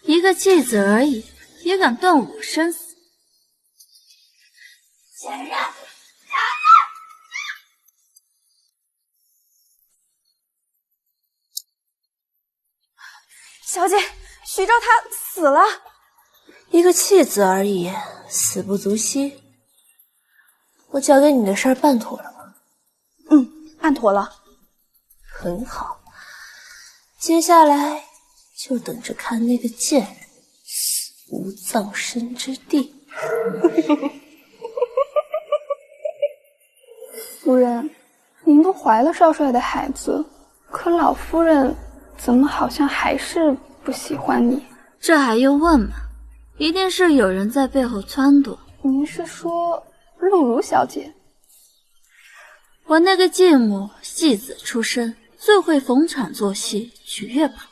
一个继子而已，也敢断我生死？贱人！小姐，徐州他死了。一个弃子而已，死不足惜。我交给你的事儿办妥了吗？办妥了。很好，接下来就等着看那个贱人死无葬身之地。夫人，您都怀了少帅的孩子，可老夫人怎么好像还是不喜欢你？这还用问吗？一定是有人在背后撺掇。您是说陆如小姐？我那个继母戏子出身，最会逢场作戏，取悦旁人。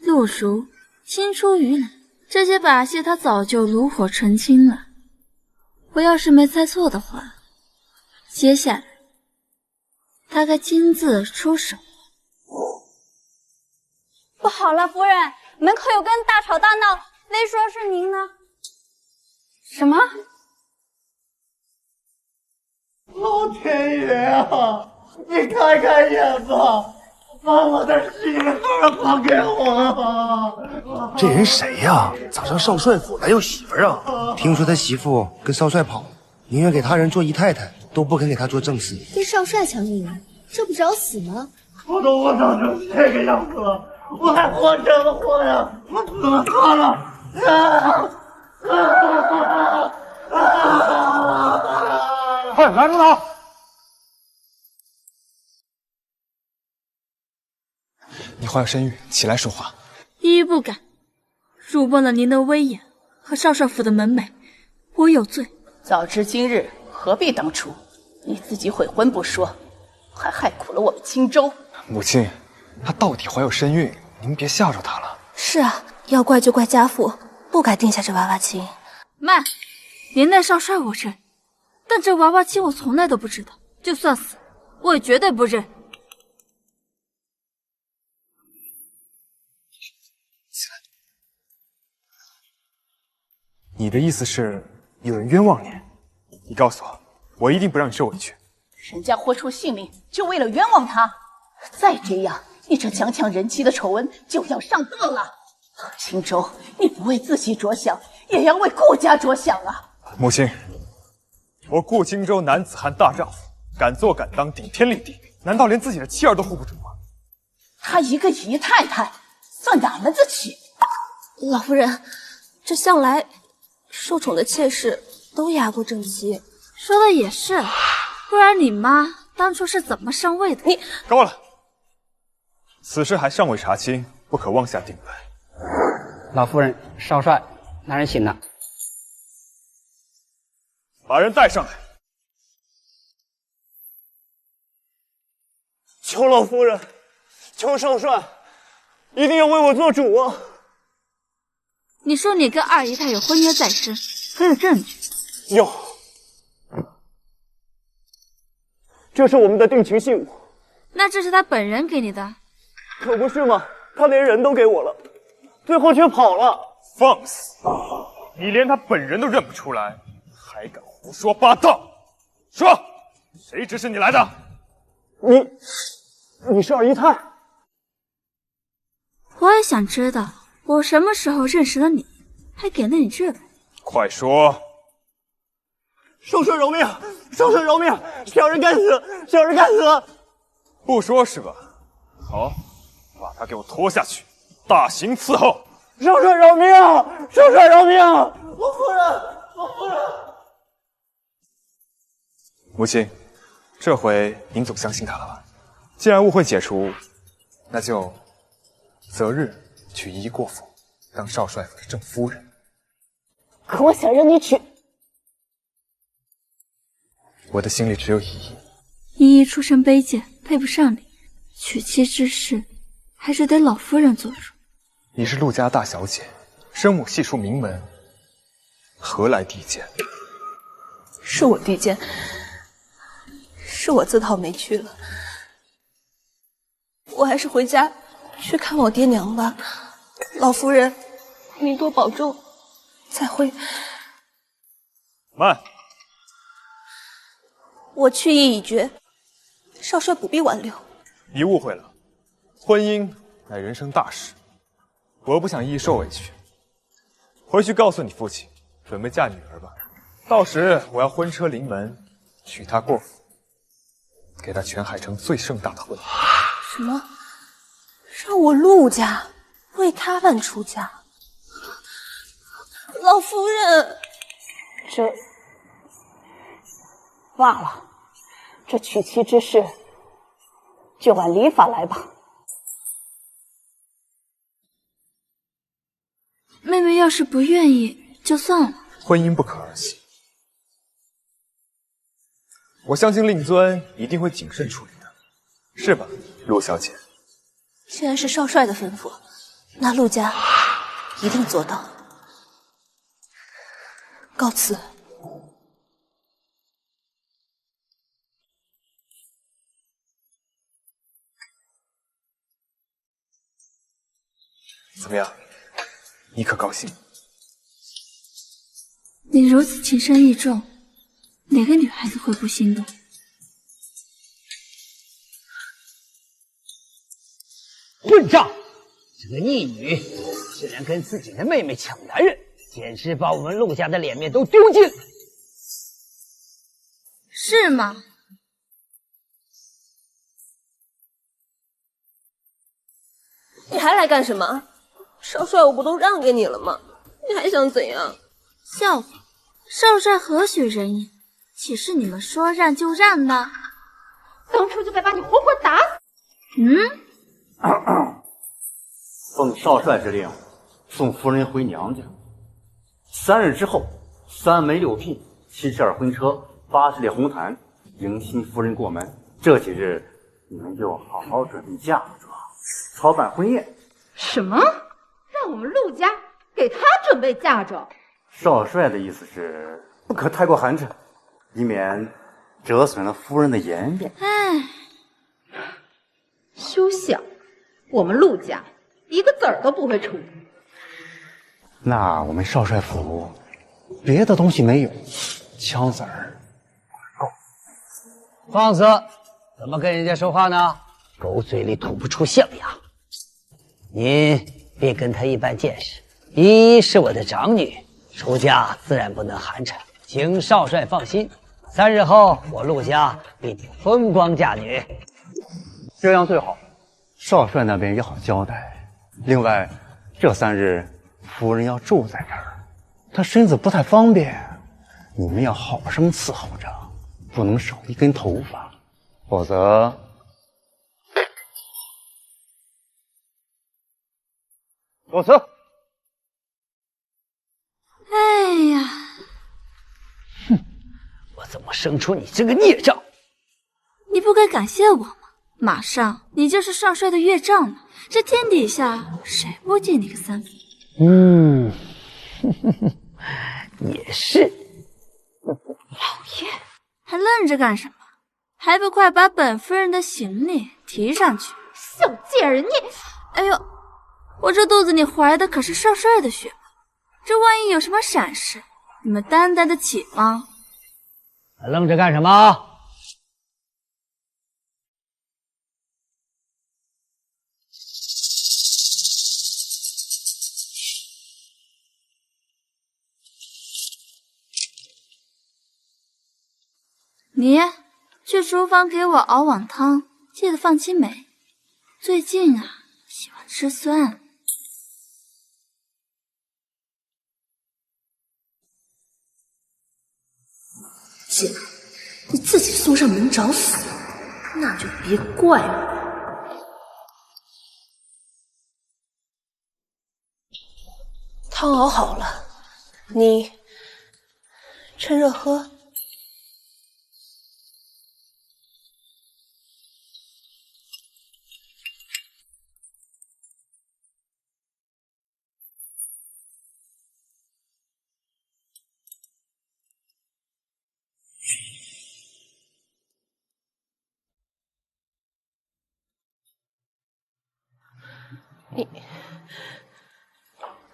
陆如青出于蓝，这些把戏他早就炉火纯青了。我要是没猜错的话，接下来他该亲自出手。不好了，夫人，门口有个人大吵大闹，没说是您呢。什么？老天爷啊，你开开眼吧，把我的媳妇还给我！这人谁呀？咋上少帅府来有媳妇啊？听说他媳妇跟少帅跑，宁愿给他人做姨太太，都不肯给他做正室。跟少帅抢女人，这不找死吗？我都饿成这个样子了，我还活着吗？活呀！我死了算了！快拦住他！你怀有身孕，起来说话。依依不敢，辱没了您的威严和少帅府的门楣，我有罪。早知今日，何必当初？你自己悔婚不说，还害苦了我们青州。母亲，她到底怀有身孕，您别吓着她了。是啊，要怪就怪家父，不该定下这娃娃亲。慢，连带少帅我认，但这娃娃亲我从来都不知道，就算死，我也绝对不认。你的意思是有人冤枉你？你告诉我，我一定不让你受委屈。人家豁出性命就为了冤枉他，再这样，你这强抢人妻的丑闻就要上当了。青州，你不为自己着想，也要为顾家着想啊！母亲，我顾荆州男子汉大丈夫，敢做敢当，顶天立地，难道连自己的妻儿都护不住吗？她一个姨太太，算哪门子气？老夫人，这向来受宠的妾室都压过正妻。说的也是，不然你妈当初是怎么上位的？你够了，此事还尚未查清，不可妄下定论。老夫人，少帅，那人醒了。把人带上来。求老夫人，求少帅，一定要为我做主啊！你说你跟二姨太有婚约在身，可有证据？有，这是我们的定情信物。那这是他本人给你的？可不是嘛，他连人都给我了，最后却跑了。放肆！你连他本人都认不出来，还敢胡说八道？说，谁指使你来的？你是二姨太？我也想知道，我什么时候认识了你，还给了你这个？快说！少帅饶命！少帅饶命！小人该死！小人该死！不说是吧？好，把他给我拖下去，大刑伺候。少帅饶命！少帅饶命！老夫人，老夫人。母亲，这回您总相信他了吧？既然误会解除，那就择日娶依依过府，当少帅府的正夫人。可我想让你娶，我的心里只有依依。依依出身卑贱，配不上你，娶妻之事还是得老夫人做主。你是陆家大小姐，生母系出名门，何来低贱？是我低贱，是我自讨没趣了。我还是回家去看我爹娘吧。老夫人，您多保重，再会。慢，我去意已决，少帅不必挽留。你误会了，婚姻乃人生大事，我不想依依受委屈。回去告诉你父亲，准备嫁女儿吧。到时我要婚车临门，娶她过府，给她全海城最盛大的婚礼。什么？让我陆家为他办出嫁？老夫人，这罢了，这娶妻之事就按礼法来吧。妹妹要是不愿意，就算了。婚姻不可儿戏，我相信令尊一定会谨慎处理的，是吧，陆小姐？既然是少帅的吩咐，那陆家一定做到。告辞。怎么样？你可高兴？你如此情深意重，哪个女孩子会不心动？混账！这个逆女竟然跟自己的妹妹抢男人，简直把我们陆家的脸面都丢尽了。是吗？你还来干什么？少帅我不都让给你了吗？你还想怎样？笑话！少帅何许人也？岂是你们说让就让的？当初就该把你活活打死。奉少帅之令，送夫人回娘家。3日之后，3媒6聘，72婚车，80列红毯，迎新夫人过门。这几日，你们就好好准备嫁妆，操办婚宴。什么？让我们陆家给他准备嫁妆？少帅的意思是，不可太过寒碜，以免折损了夫人的颜面。休想！我们陆家一个子儿都不会出。那我们少帅府别的东西没有，枪子儿够。放肆！怎么跟人家说话呢？狗嘴里吐不出象牙。您别跟他一般见识。依依是我的长女，出嫁自然不能寒碜，请少帅放心。3日后，我陆家必定风光嫁女。这样最好，少帅那边也好交代。另外，这3日夫人要住在这儿，她身子不太方便，你们要好生伺候着，不能少一根头发，否则告辞。哎呀，我怎么生出你这个孽障？你不该感谢我吗？马上你就是少帅的岳丈了，这天底下谁不记你个3分？也是。老爷，还愣着干什么？还不快把本夫人的行李提上去！小贱人，你……哎呦，我这肚子里怀的可是少帅的血脉，这万一有什么闪失，你们担待得起吗？还愣着干什么？你去厨房给我熬碗汤，记得放青梅。最近啊，喜欢吃酸。姐，你自己送上门找死，那就别怪我。汤熬好了，你趁热喝。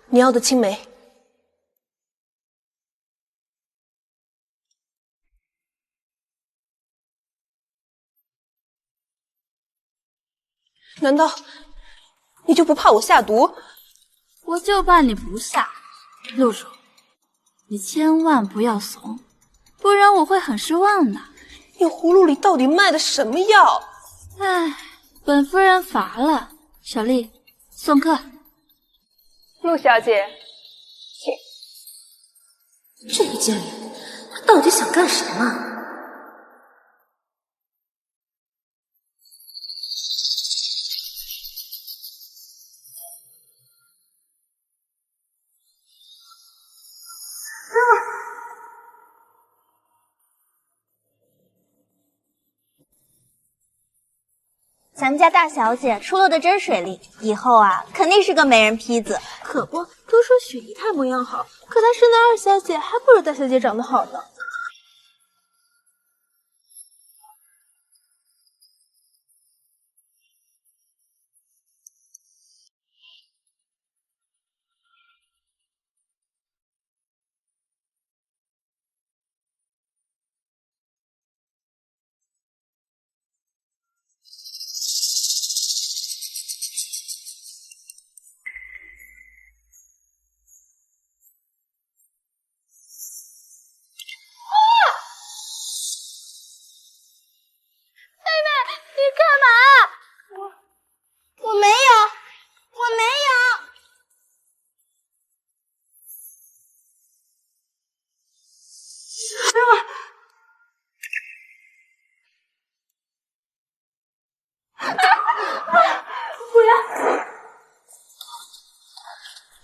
你要的青梅。难道你就不怕我下毒？我就怕你不下。陆主，你千万不要怂，不然我会很失望的。你葫芦里到底卖的什么药？唉，本夫人乏了。小丽，送客。陆小姐，请。这个贱人，她到底想干什么？咱们家大小姐出落的真水灵，以后啊肯定是个美人坯子。可不，都说雪姨太模样好，可她生的2小姐还不如大小姐长得好呢。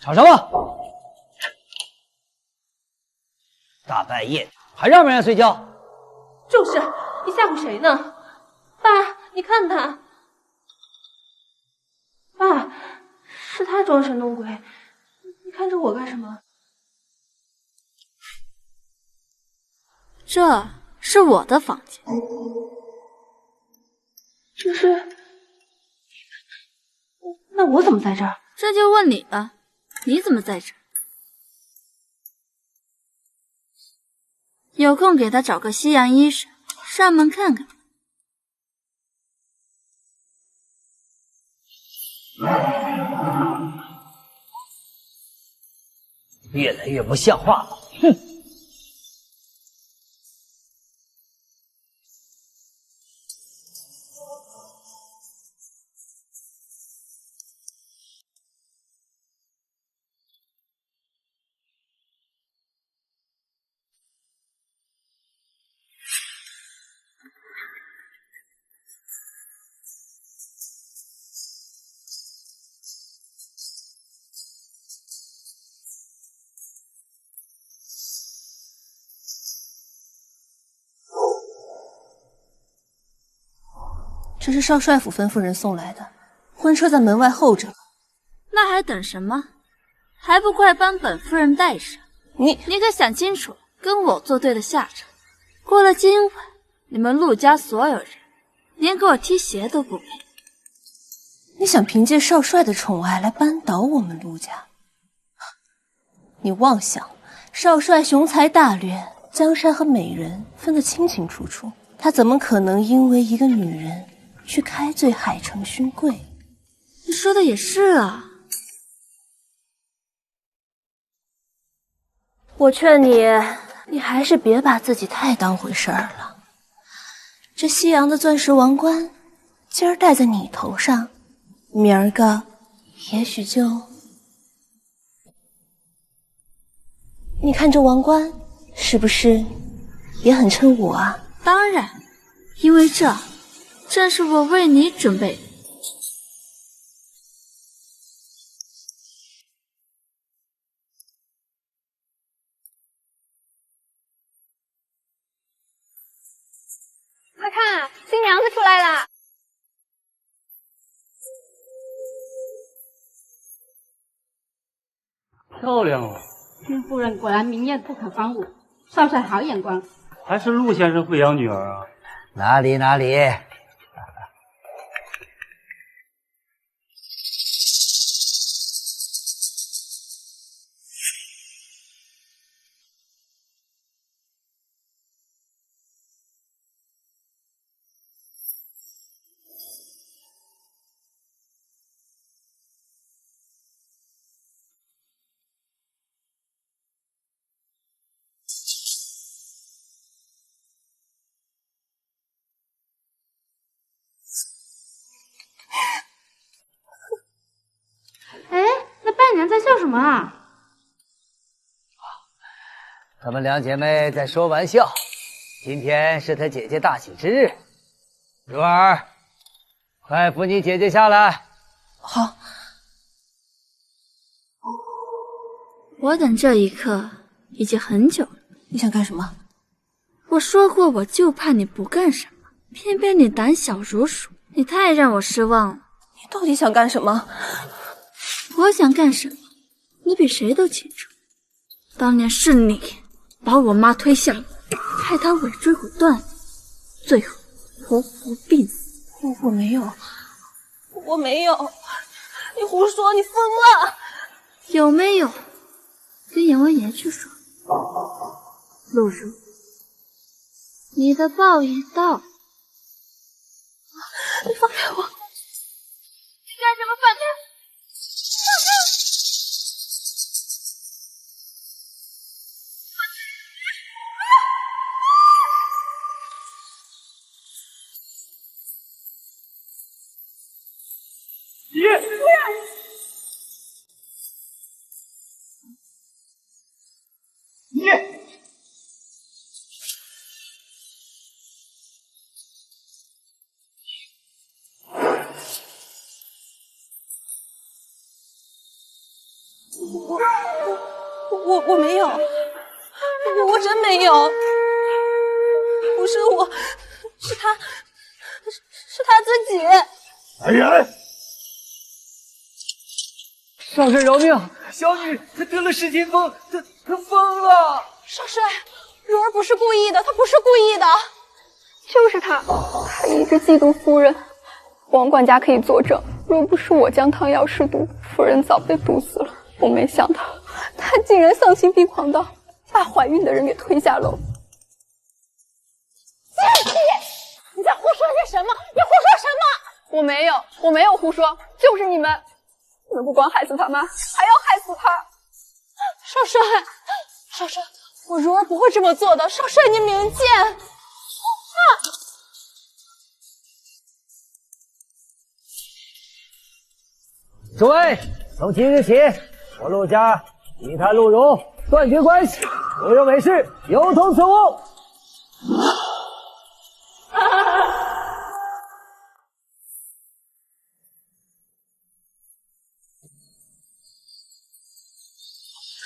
吵什么？大半夜的还让不让人睡觉？就是，你吓唬谁呢？爸，你看他。爸，是他装神弄鬼，你看着我干什么？这是我的房间。这是……那我怎么在这儿？这就问你了，你怎么在这儿？有空给他找个西洋医生上门看看。越来越不像话了，哼！这是少帅府吩咐人送来的，婚车在门外候着。那还等什么？还不快帮本夫人带上！你可想清楚跟我作对的下场。过了今晚，你们陆家所有人连给我踢鞋都不配。你想凭借少帅的宠爱来扳倒我们陆家？你妄想！少帅雄才大略，江山和美人分得清清楚楚，他怎么可能因为一个女人去开罪海城勋贵？你说的也是啊。我劝你，你还是别把自己太当回事儿了。这西洋的钻石王冠，今儿戴在你头上，明儿个也许就……你看这王冠，是不是也很衬我啊？当然，因为这正是我为你准备的。快看，新娘子出来了！漂亮哦！君夫人果然明艳不可方物，少帅好眼光。还是陆先生会养女儿啊？哪里哪里。哎，那伴娘在笑什么啊？她们两姐妹在说玩笑。今天是她姐姐大喜之日，如儿，快扶你姐姐下来。好。我等这一刻已经很久了。你想干什么？我说过，我就怕你不干什么，偏偏你胆小如鼠，你太让我失望了。你到底想干什么？我想干什么，你比谁都清楚。当年是你把我妈推下楼，害她尾椎骨断，最后活活病死。我没有，我没有，你胡说，你疯了！有没有？跟阎王爷去说。陆如，你的报应到了。你放开我！你干什么？放开！我没有，我真没有，不是我，是他自己。来人！少帅饶命！小女她得了失心疯，她疯了！少帅，蓉儿不是故意的，她不是故意的。就是他一直嫉妒夫人。王管家可以作证，若不是我将汤药试毒，夫人早被毒死了。我没想到，他竟然丧心病狂到把怀孕的人给推下楼。你在胡说些什么？你胡说什么？我没有胡说，就是你们不光害死他妈，还要害死他。少帅，我蓉儿不会这么做的。少帅，您明鉴。诸位，从今日起，我陆家与他陆荣断绝关系，无人为事，有同此物。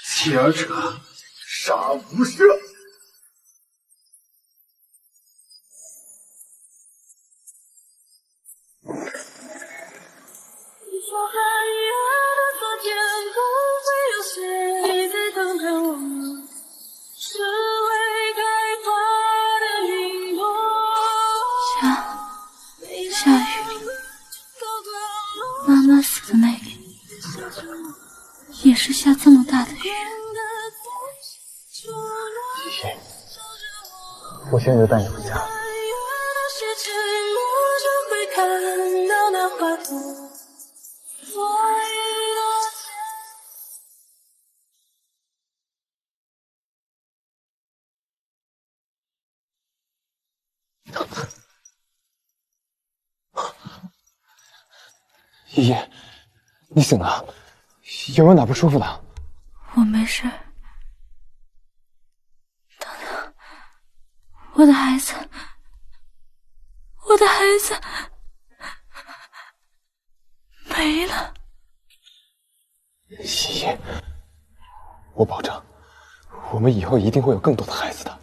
弃儿者，杀无赦。说寒夜的昨天，不会有谁在等待我们，只为开花的云朵。下雨，妈妈死的那天，也是下这么大的雨。谢谢，我现在就带你回家。看到那花朵。依依，你醒了？有没有哪不舒服的？我没事。等等，我的孩子没了。依依，我保证，我们以后一定会有更多的孩子的。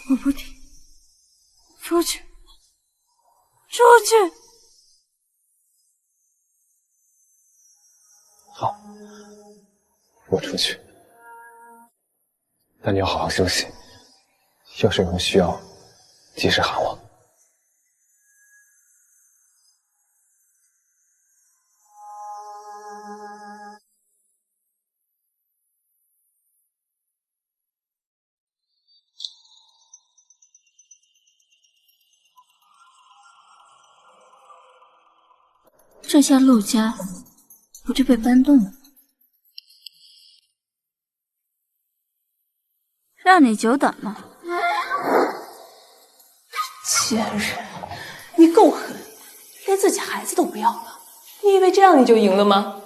我不听，出去！好，我出去，但你要好好休息。要是有人需要，及时喊我。这下陆家不就被搬动了？让你久等了。贱人，你够狠，连自己孩子都不要了。你以为这样你就赢了吗？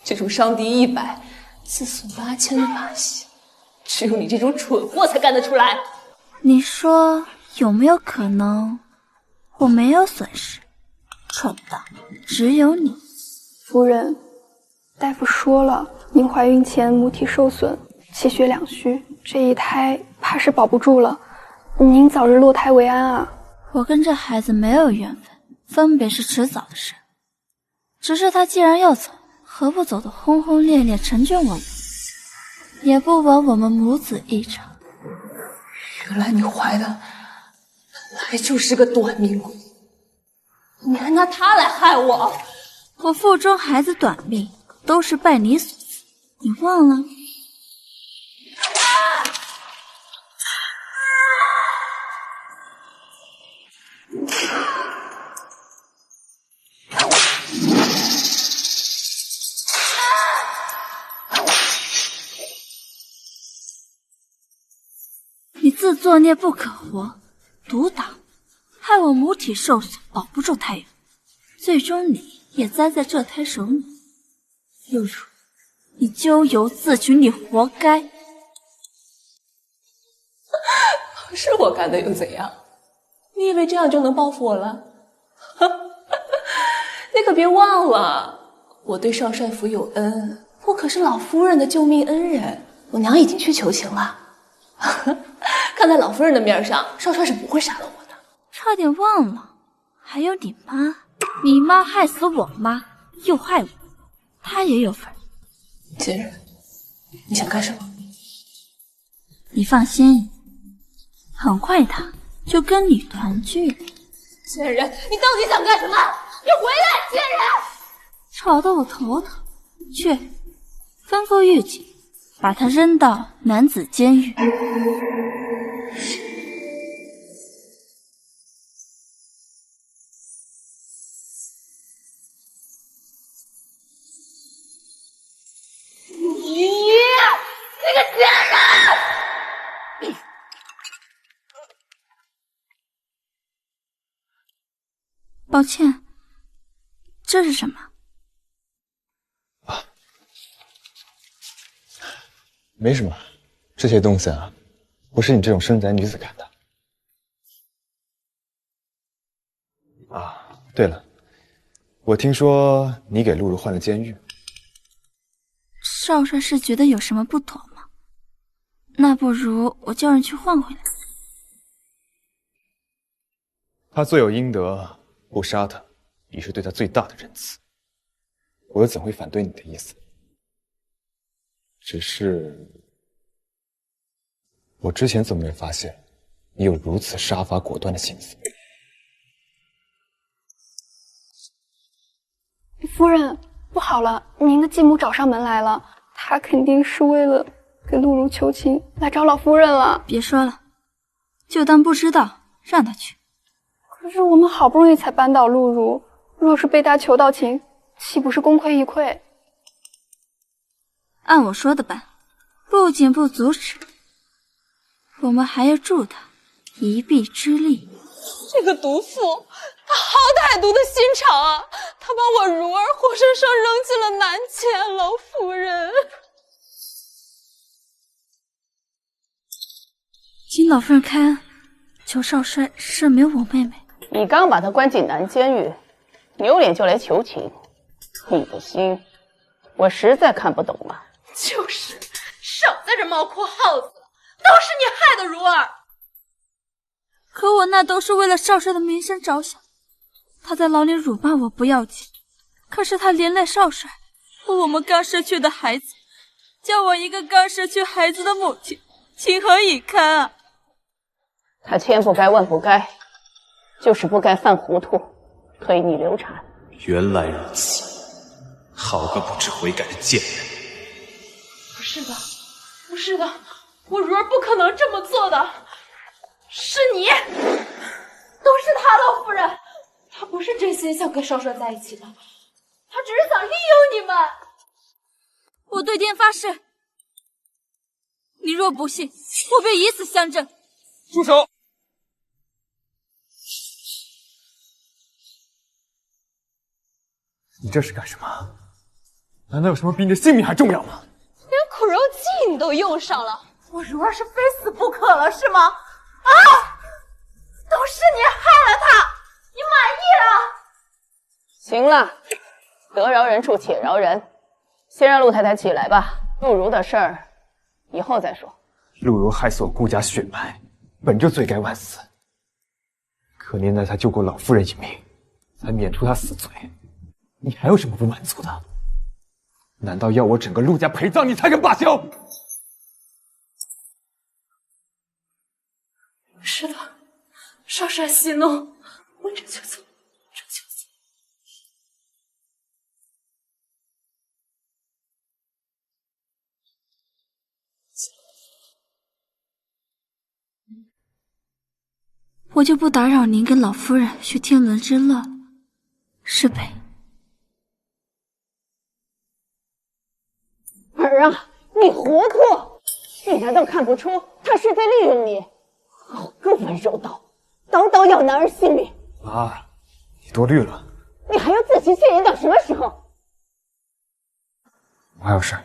这种伤敌100，自损8000的把戏，只有你这种蠢货才干得出来。你说有没有可能，我没有损失？蠢的只有你。夫人，大夫说了，您怀孕前母体受损，气血两虚，这一胎怕是保不住了。您早日落胎为安啊！我跟这孩子没有缘分，分别是迟早的事。只是他既然要走，何不走得轰轰烈烈，成全我们，也不枉我们母子一场。原来你怀的本来就是个短命鬼，你还拿他来害我！我腹中孩子短命，都是拜你所赐，你忘了？你自作孽不可活，毒打，害我母体受损，保不住胎源，最终你也栽在这胎手里。又如你咎由自取，你活该。是我干的又怎样？你以为这样就能报复我了？你可别忘了，我对少帅府有恩，我可是老夫人的救命恩人，我娘已经去求情了。看在老夫人的面上，少帅是不会杀了我的。差点忘了，还有你妈，你妈害死我妈，又害我，她也有份。贱人，你想干什么？你放心，很快她就跟你团聚了。贱人，你到底想干什么？你回来，贱人！吵得我头疼，去吩咐狱警把他扔到男子监狱。你个贱人！抱歉，这是什么？没什么，这些东西啊，不是你这种生宅女子干的。啊，对了，我听说你给露露换了监狱。少帅是觉得有什么不妥吗？那不如我叫人去换回来。他罪有应得，不杀他已是对他最大的仁慈。我又怎会反对你的意思？只是，我之前怎么没发现你有如此杀伐果断的心思？夫人，不好了，您的继母找上门来了，她肯定是为了给露露求情来找老夫人了。别说了，就当不知道，让她去。可是我们好不容易才扳倒露露，若是被她求到情，岂不是功亏一篑？按我说的办，不仅不阻止，我们还要助他一臂之力。这个毒妇，她好歹毒的心肠啊！她把我如儿活生生扔进了南监，老夫人。请老夫人开恩，求少帅赦免我妹妹。你刚把她关进南监狱，你有脸就来求情？你的心，我实在看不懂了。就是，少在这猫哭耗子了，都是你害的如儿。可我那都是为了少帅的名声着想。他在牢里辱骂我不要紧，可是他连累少帅和我们刚失去的孩子，叫我一个刚失去孩子的母亲情何以堪啊！他千不该万不该，就是不该犯糊涂，推你流产。原来如此，好个不知悔改的贱人！不是的，不是的，我如儿不可能这么做的。是你，都是他，老夫人，他不是真心想跟少帅在一起的，他只是想利用你们。我对天发誓，你若不信，我便以死相证。住手！你这是干什么？难道有什么比你的性命还重要吗？连苦肉计你都用上了，我如儿是非死不可了，是吗？啊！都是你害了他，你满意了？行了，得饶人处且饶人，先让陆太太起来吧。陆如的事儿，以后再说。陆如害死我顾家血脉，本就罪该万死。可念在他救过老夫人一命，才免除他死罪。你还有什么不满足的？难道要我整个陆家陪葬你才肯罢休？是的，少帅息怒，我这就走，这就走。我就不打扰您跟老夫人去天伦之乐了，是呗？儿啊，你糊涂！你难道看不出他是在利用你？好个温柔刀，刀刀要男儿性命！妈，你多虑了。你还要自欺欺人到什么时候？我还有事，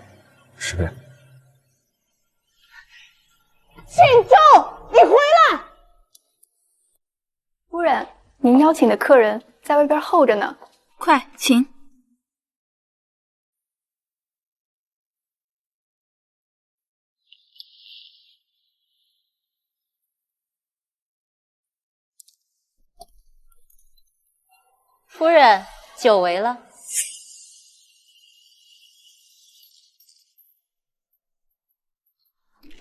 十倍。庆州，你回来！夫人，您邀请的客人在外边候着呢。快，请。夫人，久违了。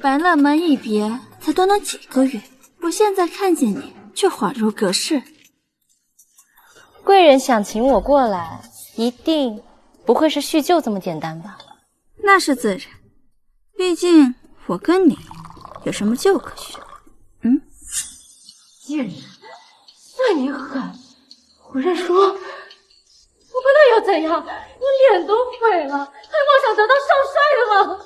百乐门一别，才短短几个月，我现在看见你，却恍如隔世。贵人想请我过来，一定不会是叙旧这么简单吧？那是自然，毕竟我跟你有什么旧可叙？贱人，算你狠！夫人说，我跟他又怎样？你脸都毁了，还妄想得到少帅的吗？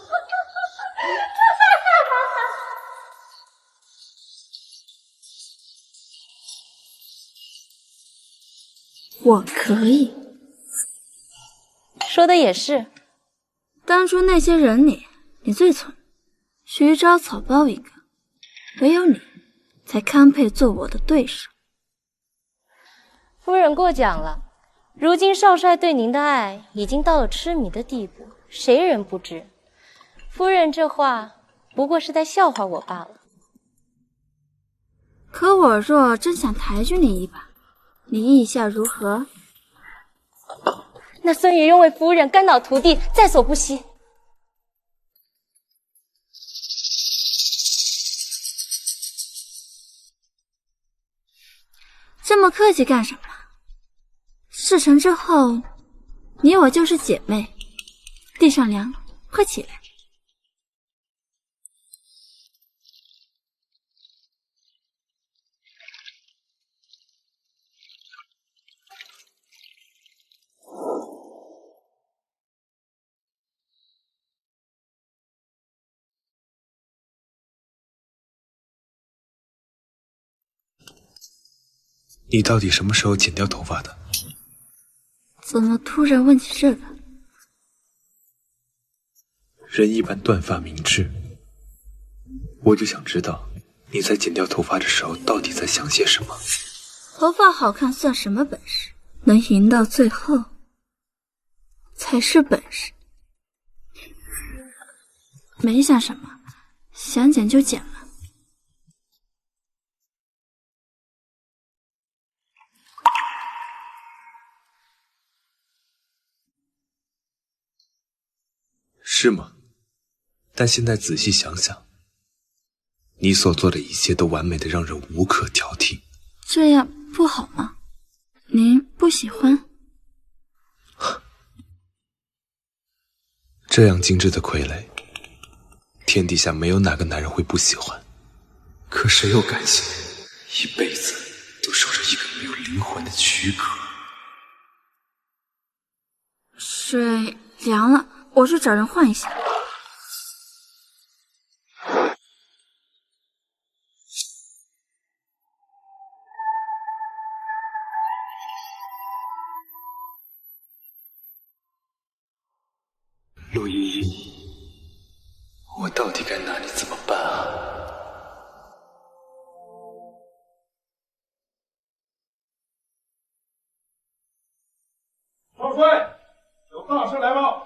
我可以。说的也是，当初那些人里，你最聪明，徐招草包一个，唯有你才堪配做我的对手。夫人过奖了，如今少帅对您的爱已经到了痴迷的地步，谁人不知？夫人这话不过是在笑话我罢了。可我若真想抬举你一把，你意下如何？那孙爷愿为夫人肝脑涂地，在所不惜。这么客气干什么？事成之后，你我就是姐妹。地上凉，快起来。你到底什么时候剪掉头发的？怎么突然问起这个？人一般断发明志，我就想知道你在剪掉头发的时候到底在想些什么。头发好看算什么本事？能赢到最后才是本事。没想什么，想剪就剪了。是吗？但现在仔细想想，你所做的一切都完美的让人无可挑剔。这样不好吗？您不喜欢？这样精致的傀儡，天底下没有哪个男人会不喜欢。可谁又甘心一辈子都受着一个没有灵魂的躯壳？水凉了，我去找人换一下。陆依依，我到底该拿你怎么办啊？少帅，有大事来报。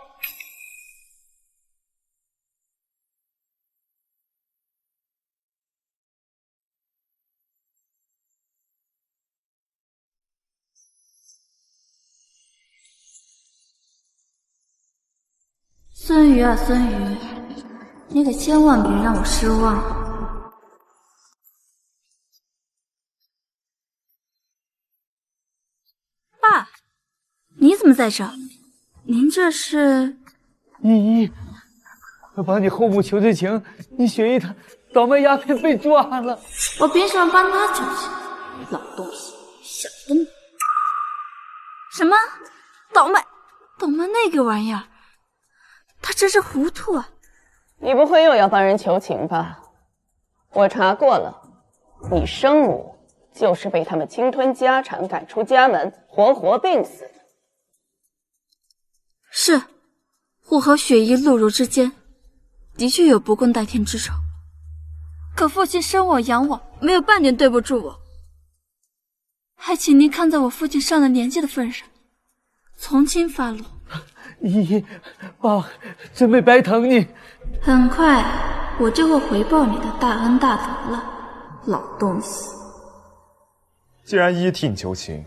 孙瑜啊，孙瑜，你可千万别让我失望。爸，你怎么在这？您这是？依依，我帮你后母求罪情，你雪姨她倒霉鸦片被抓了。我凭什么帮他求情？老东西，小的你！什么？倒霉那个玩意儿？他真是糊涂啊！你不会又要帮人求情吧？我查过了，你生母就是被他们侵吞家产赶出家门，活活病死的。是，我和雪姨露乳之间的确有不共戴天之仇，可父亲生我养我，没有半点对不住我，还请您看在我父亲上了年纪的份上，从轻发落。依依，爸真没白疼你。很快我就会回报你的大恩大德了，老东西。既然依依替你求情，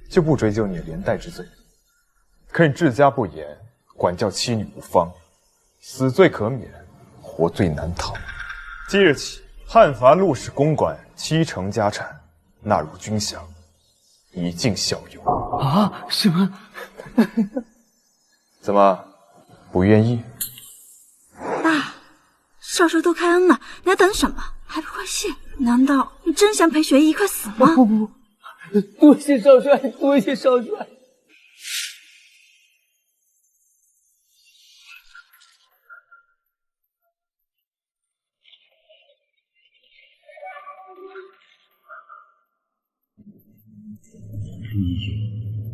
就不追究你的连带之罪。可你治家不严，管教妻女无方，死罪可免，活罪难逃。即日起，汉伐陆氏公馆70%家产纳入军饷，以儆效尤。啊？什么？怎么，不愿意？爸，少帅都开恩了，你还等什么？还不快谢！难道你真想陪雪姨一块死吗？不，多谢少帅，多谢少帅。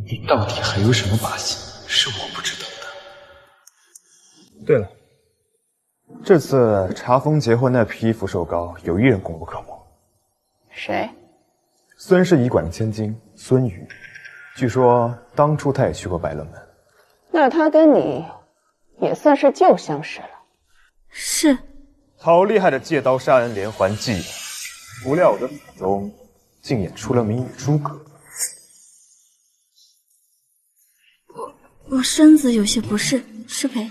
你到底还有什么把戏是我不知道的？对了，这次查封结婚那批福寿膏，有一人功不可没。谁？孙氏医馆的千金孙瑜，据说当初他也去过百乐门。那他跟你也算是旧相识了。是。好厉害的借刀杀人连环计，不料我的府中竟也出了名与诸葛。我身子有些不适，失陪。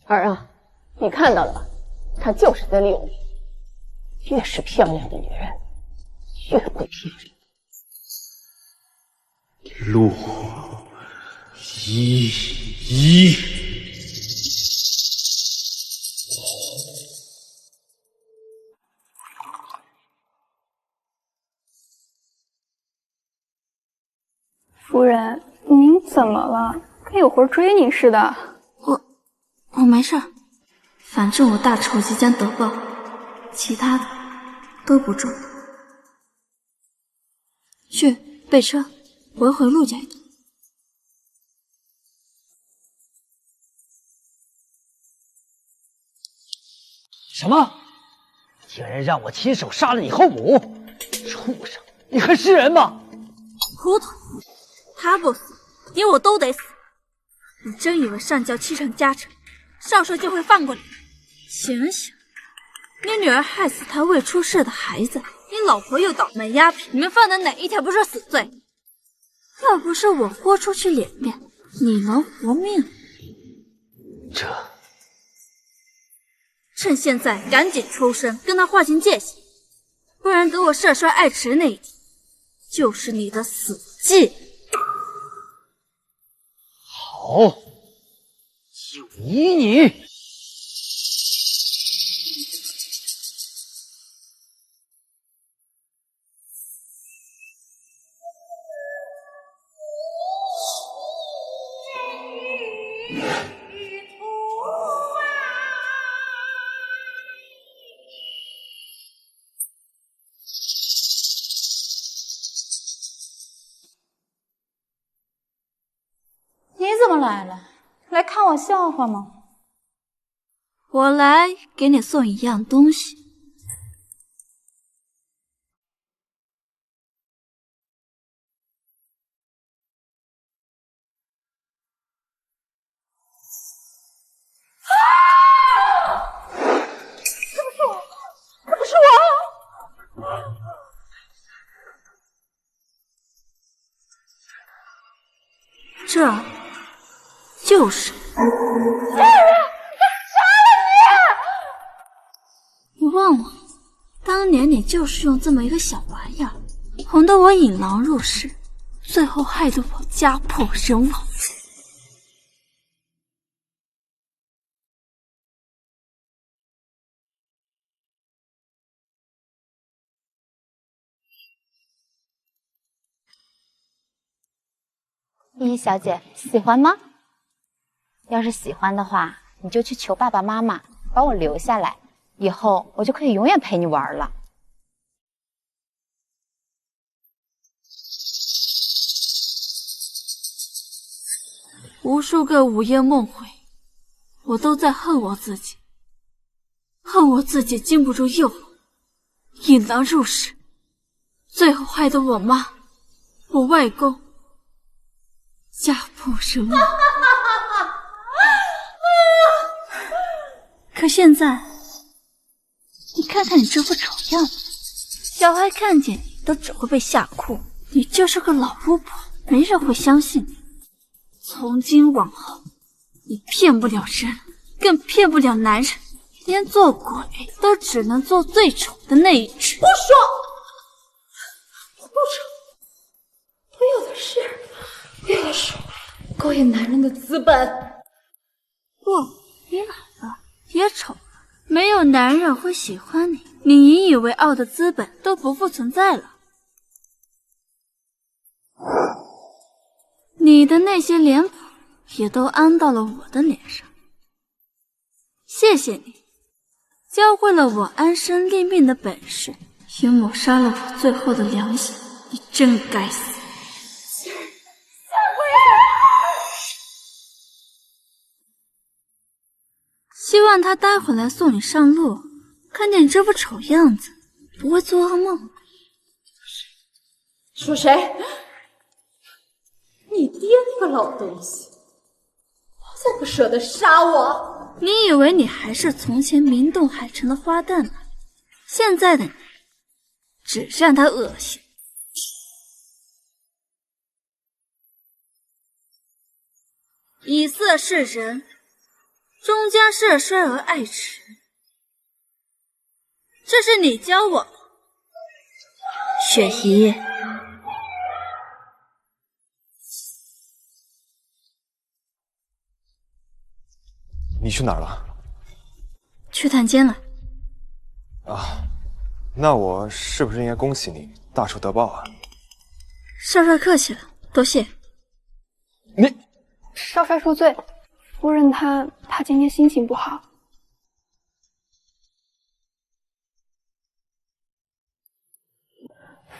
儿啊，你看到了吧？他就是在利用你。越是漂亮的女人，越会骗人。陆依。夫人，您怎么了？跟有魂追你似的。我没事，反正我大仇即将得报，其他的都不重要。去备车，我要回陆家一趟。什么？竟然让我亲手杀了你后母！畜生，你还是人吗？糊涂，他不死，你我都得死。你真以为上交70%家产，少帅就会放过你？醒醒！你女儿害死他未出世的孩子，你老婆又倒卖鸦片，你们犯的哪一条不是死罪？要不是我豁出去脸面，你能活命？趁现在赶紧抽身，跟他划清界限，不然等我少帅爱迟那一天，就是你的死忌。好，就依你。你怎么来了？来看我笑话吗？我来给你送一样东西。这不是我！这就是杀人！杀了你！你忘了，当年你就是用这么一个小玩意儿，哄得我引狼入室，最后害得我家破人亡。依依小姐，喜欢吗？要是喜欢的话，你就去求爸爸妈妈把我留下来，以后我就可以永远陪你玩了。无数个午夜梦回，我都在恨我自己，恨我自己经不住诱惑，引狼入室，最后害得我妈、我外公家破人亡。可现在，你看看你这副丑样子，小孩看见你都只会被吓哭，你就是个老巫婆，没人会相信你。从今往后，你骗不了人，更骗不了男人，连做鬼都只能做最丑的那一只。不说，不丑，我有的是勾引男人的资本。不，你老了，也丑了，没有男人会喜欢你，你引以为傲的资本都不复存在了。你的那些脸谱也都安到了我的脸上，谢谢你，教会了我安身立命的本事，也抹杀了我最后的良心。你真该死！希望他待会来送你上路，看见你这副丑样子，不会做噩梦。说谁？你爹那个老东西，好像不舍得杀我。你以为你还是从前名动海城的花旦呢？现在的你，只让他恶心。以色侍人，终将涉衰而爱弛。这是你教我的，雪姨。你去哪儿了？去探监了。啊，那我是不是应该恭喜你大仇得报啊？少帅客气了，多谢。你少帅恕罪，夫人她今天心情不好。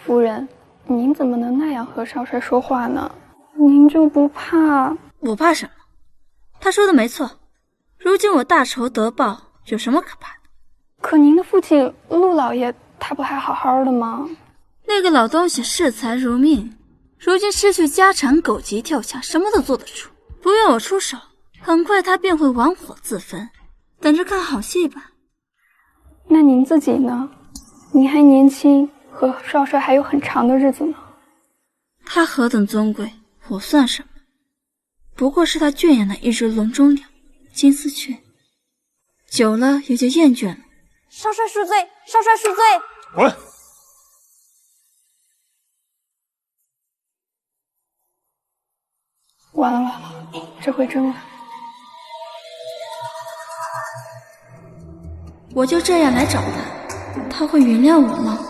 夫人，您怎么能那样和少帅说话呢？您就不怕？我怕什么？他说的没错，如今我大仇得报，有什么可怕的？可您的父亲陆老爷，他不还好好的吗？那个老东西视财如命，如今失去家产，狗急跳墙，什么都做得出。不用我出手，很快他便会玩火自焚。等着看好戏吧。那您自己呢？您还年轻，和少帅还有很长的日子呢。他何等尊贵，我算什么？不过是他圈养的一只笼中鸟，金丝雀，久了也就厌倦了。少帅恕罪，少帅恕罪。滚！完了，这回真完。我就这样来找他，他会原谅我吗？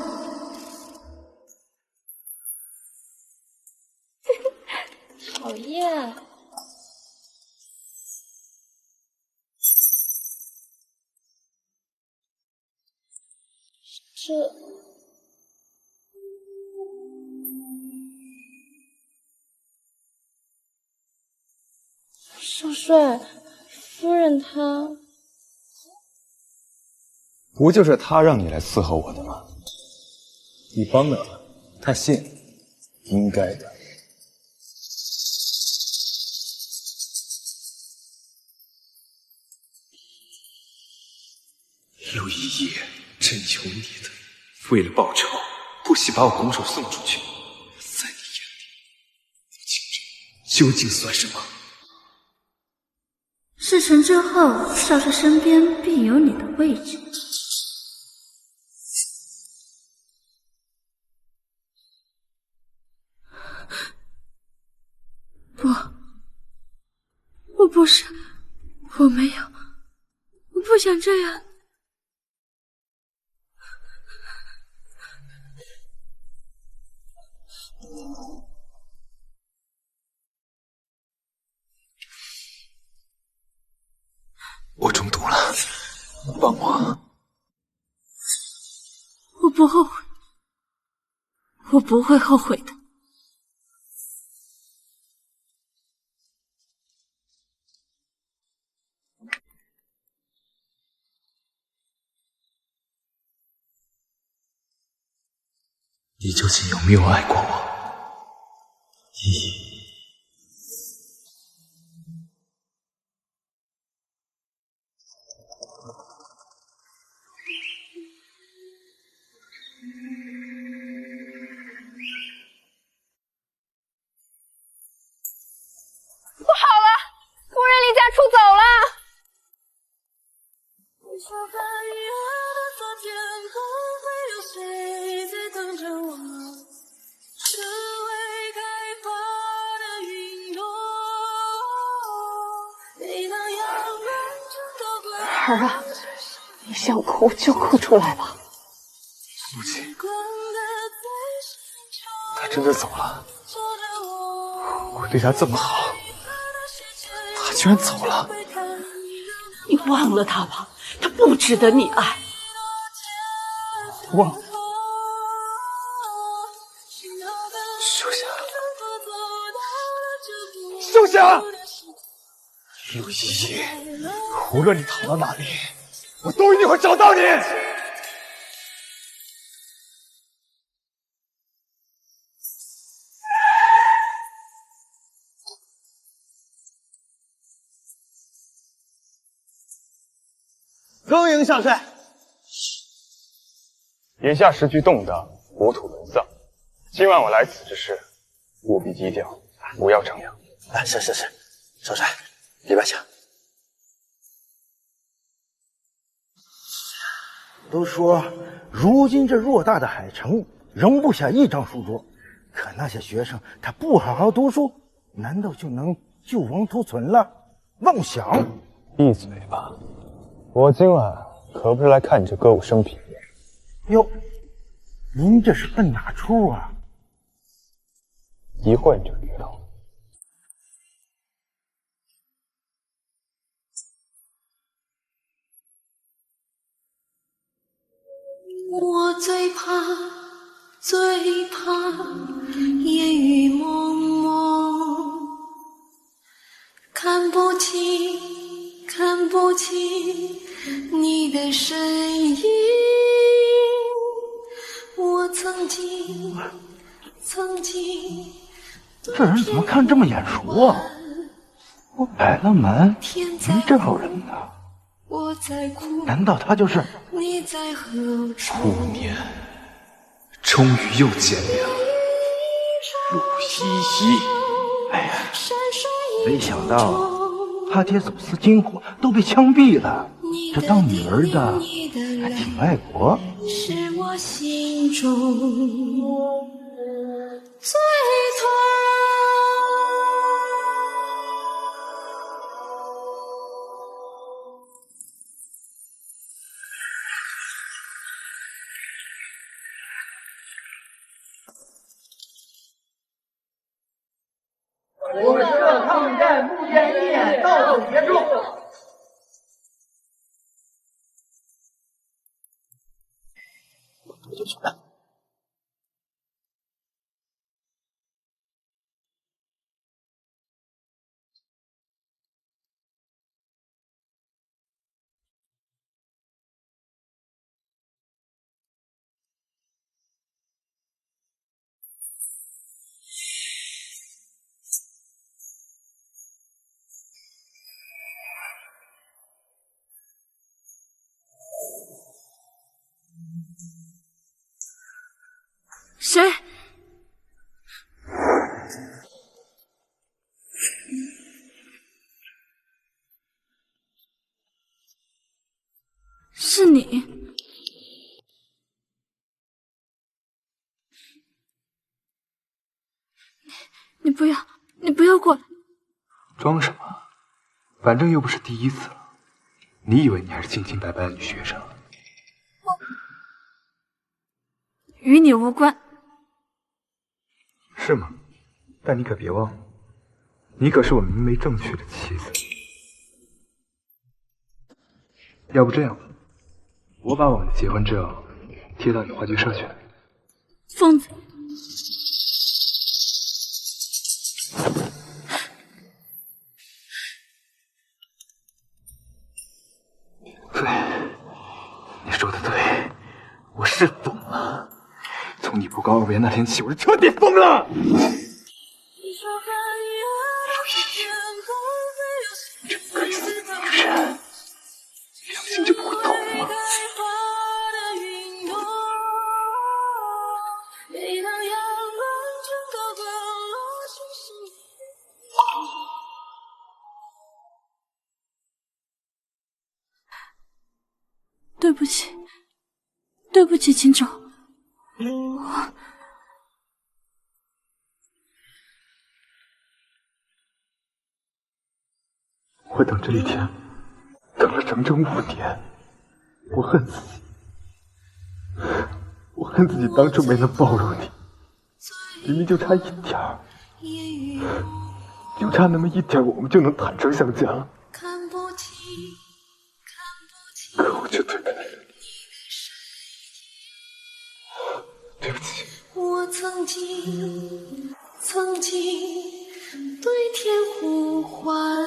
讨厌。少帅，夫人她……不就是他让你来伺候我的吗？你帮了他，他信，应该的。陆一夜，真有你的！为了报仇，不惜把我拱手送出去，在你眼里，清晨究竟算什么？事成之后，少帅身边必有你的位置。不，我不是，我没有，我不想这样。我中毒了，帮我！我不后悔，我不会后悔的。你究竟有没有爱过我？依依。儿啊，你想哭就哭出来吧。母亲，他真的走了。我对他这么好，他居然走了。你忘了他吧，他不值得你爱。忘了。秀霞，秀霞，陆依依，无论你逃到哪里，我都一定会找到你。恭迎少帅。眼下时局动荡，国土沦丧，今晚我来此之事，务必低调，不要张扬。是，少帅，里边请。都说如今这偌大的海城容不下一张书桌，可那些学生他不好好读书，难道就能救亡图存了？妄想！闭嘴吧！我今晚可不是来看你这歌舞升平的。哟，您这是奔哪处啊？一会儿你就知道了。我最怕烟雨蒙蒙，看不清你的身影。我曾经这人怎么看这么眼熟啊？我摆了门，没找人呢。我在哭，难道他就是你在何处？ 5年，终于又见面了。陆西西，哎呀，没想到他爹走私金货都被枪毙了，这当女儿的还挺爱国。是我心中最痛。我们这抗战不间一眼到此结束。我就去了。谁？是你？你不要过来！装什么？反正又不是第一次了。你以为你还是清清白白的女学生？与你无关。是吗？但你可别忘了，你可是我明媒正娶的妻子。要不这样，我把我们的结婚证贴到你话剧社去。疯子！对，你说的对，我是疯了。从你不告而别那天起，我是彻底疯了。这该死的女人，良心就不会痛吗？对不起，秦州。我等这一天等了整整5年，我恨自己，我恨自己当初没能包容你，明明就差一点儿，就差那么一点，我们就能坦诚相见了。可我却对不起你，对不起。我曾经对天呼唤，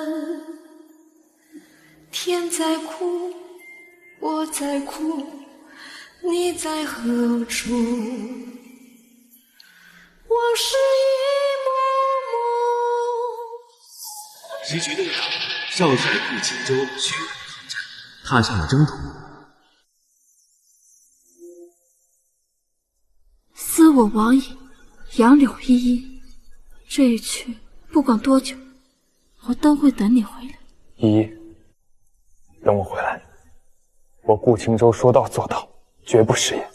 天在哭，我在哭，你在何处？我是一幕幕。谁觉得呀？少帅顾青州虚伪抗战，踏上了征途。思我往矣，杨柳依依。这一去，不管多久，我都会等你回来。依依，等我回来，我顾青州说到做到，绝不食言。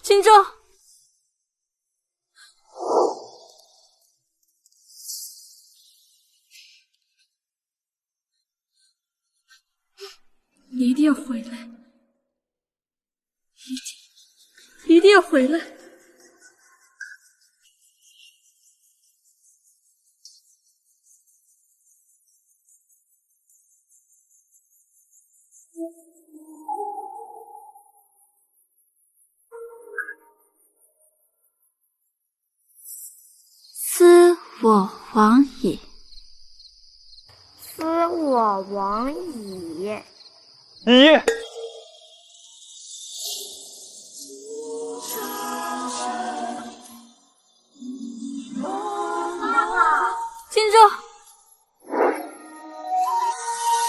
青州，你一定要回来，一定要回来。思我往矣，思我往矣。依依，青州。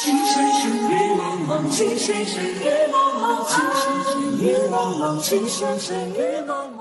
情深深雨蒙蒙，情深深雨蒙蒙，情深深雨蒙蒙，情深深雨蒙蒙。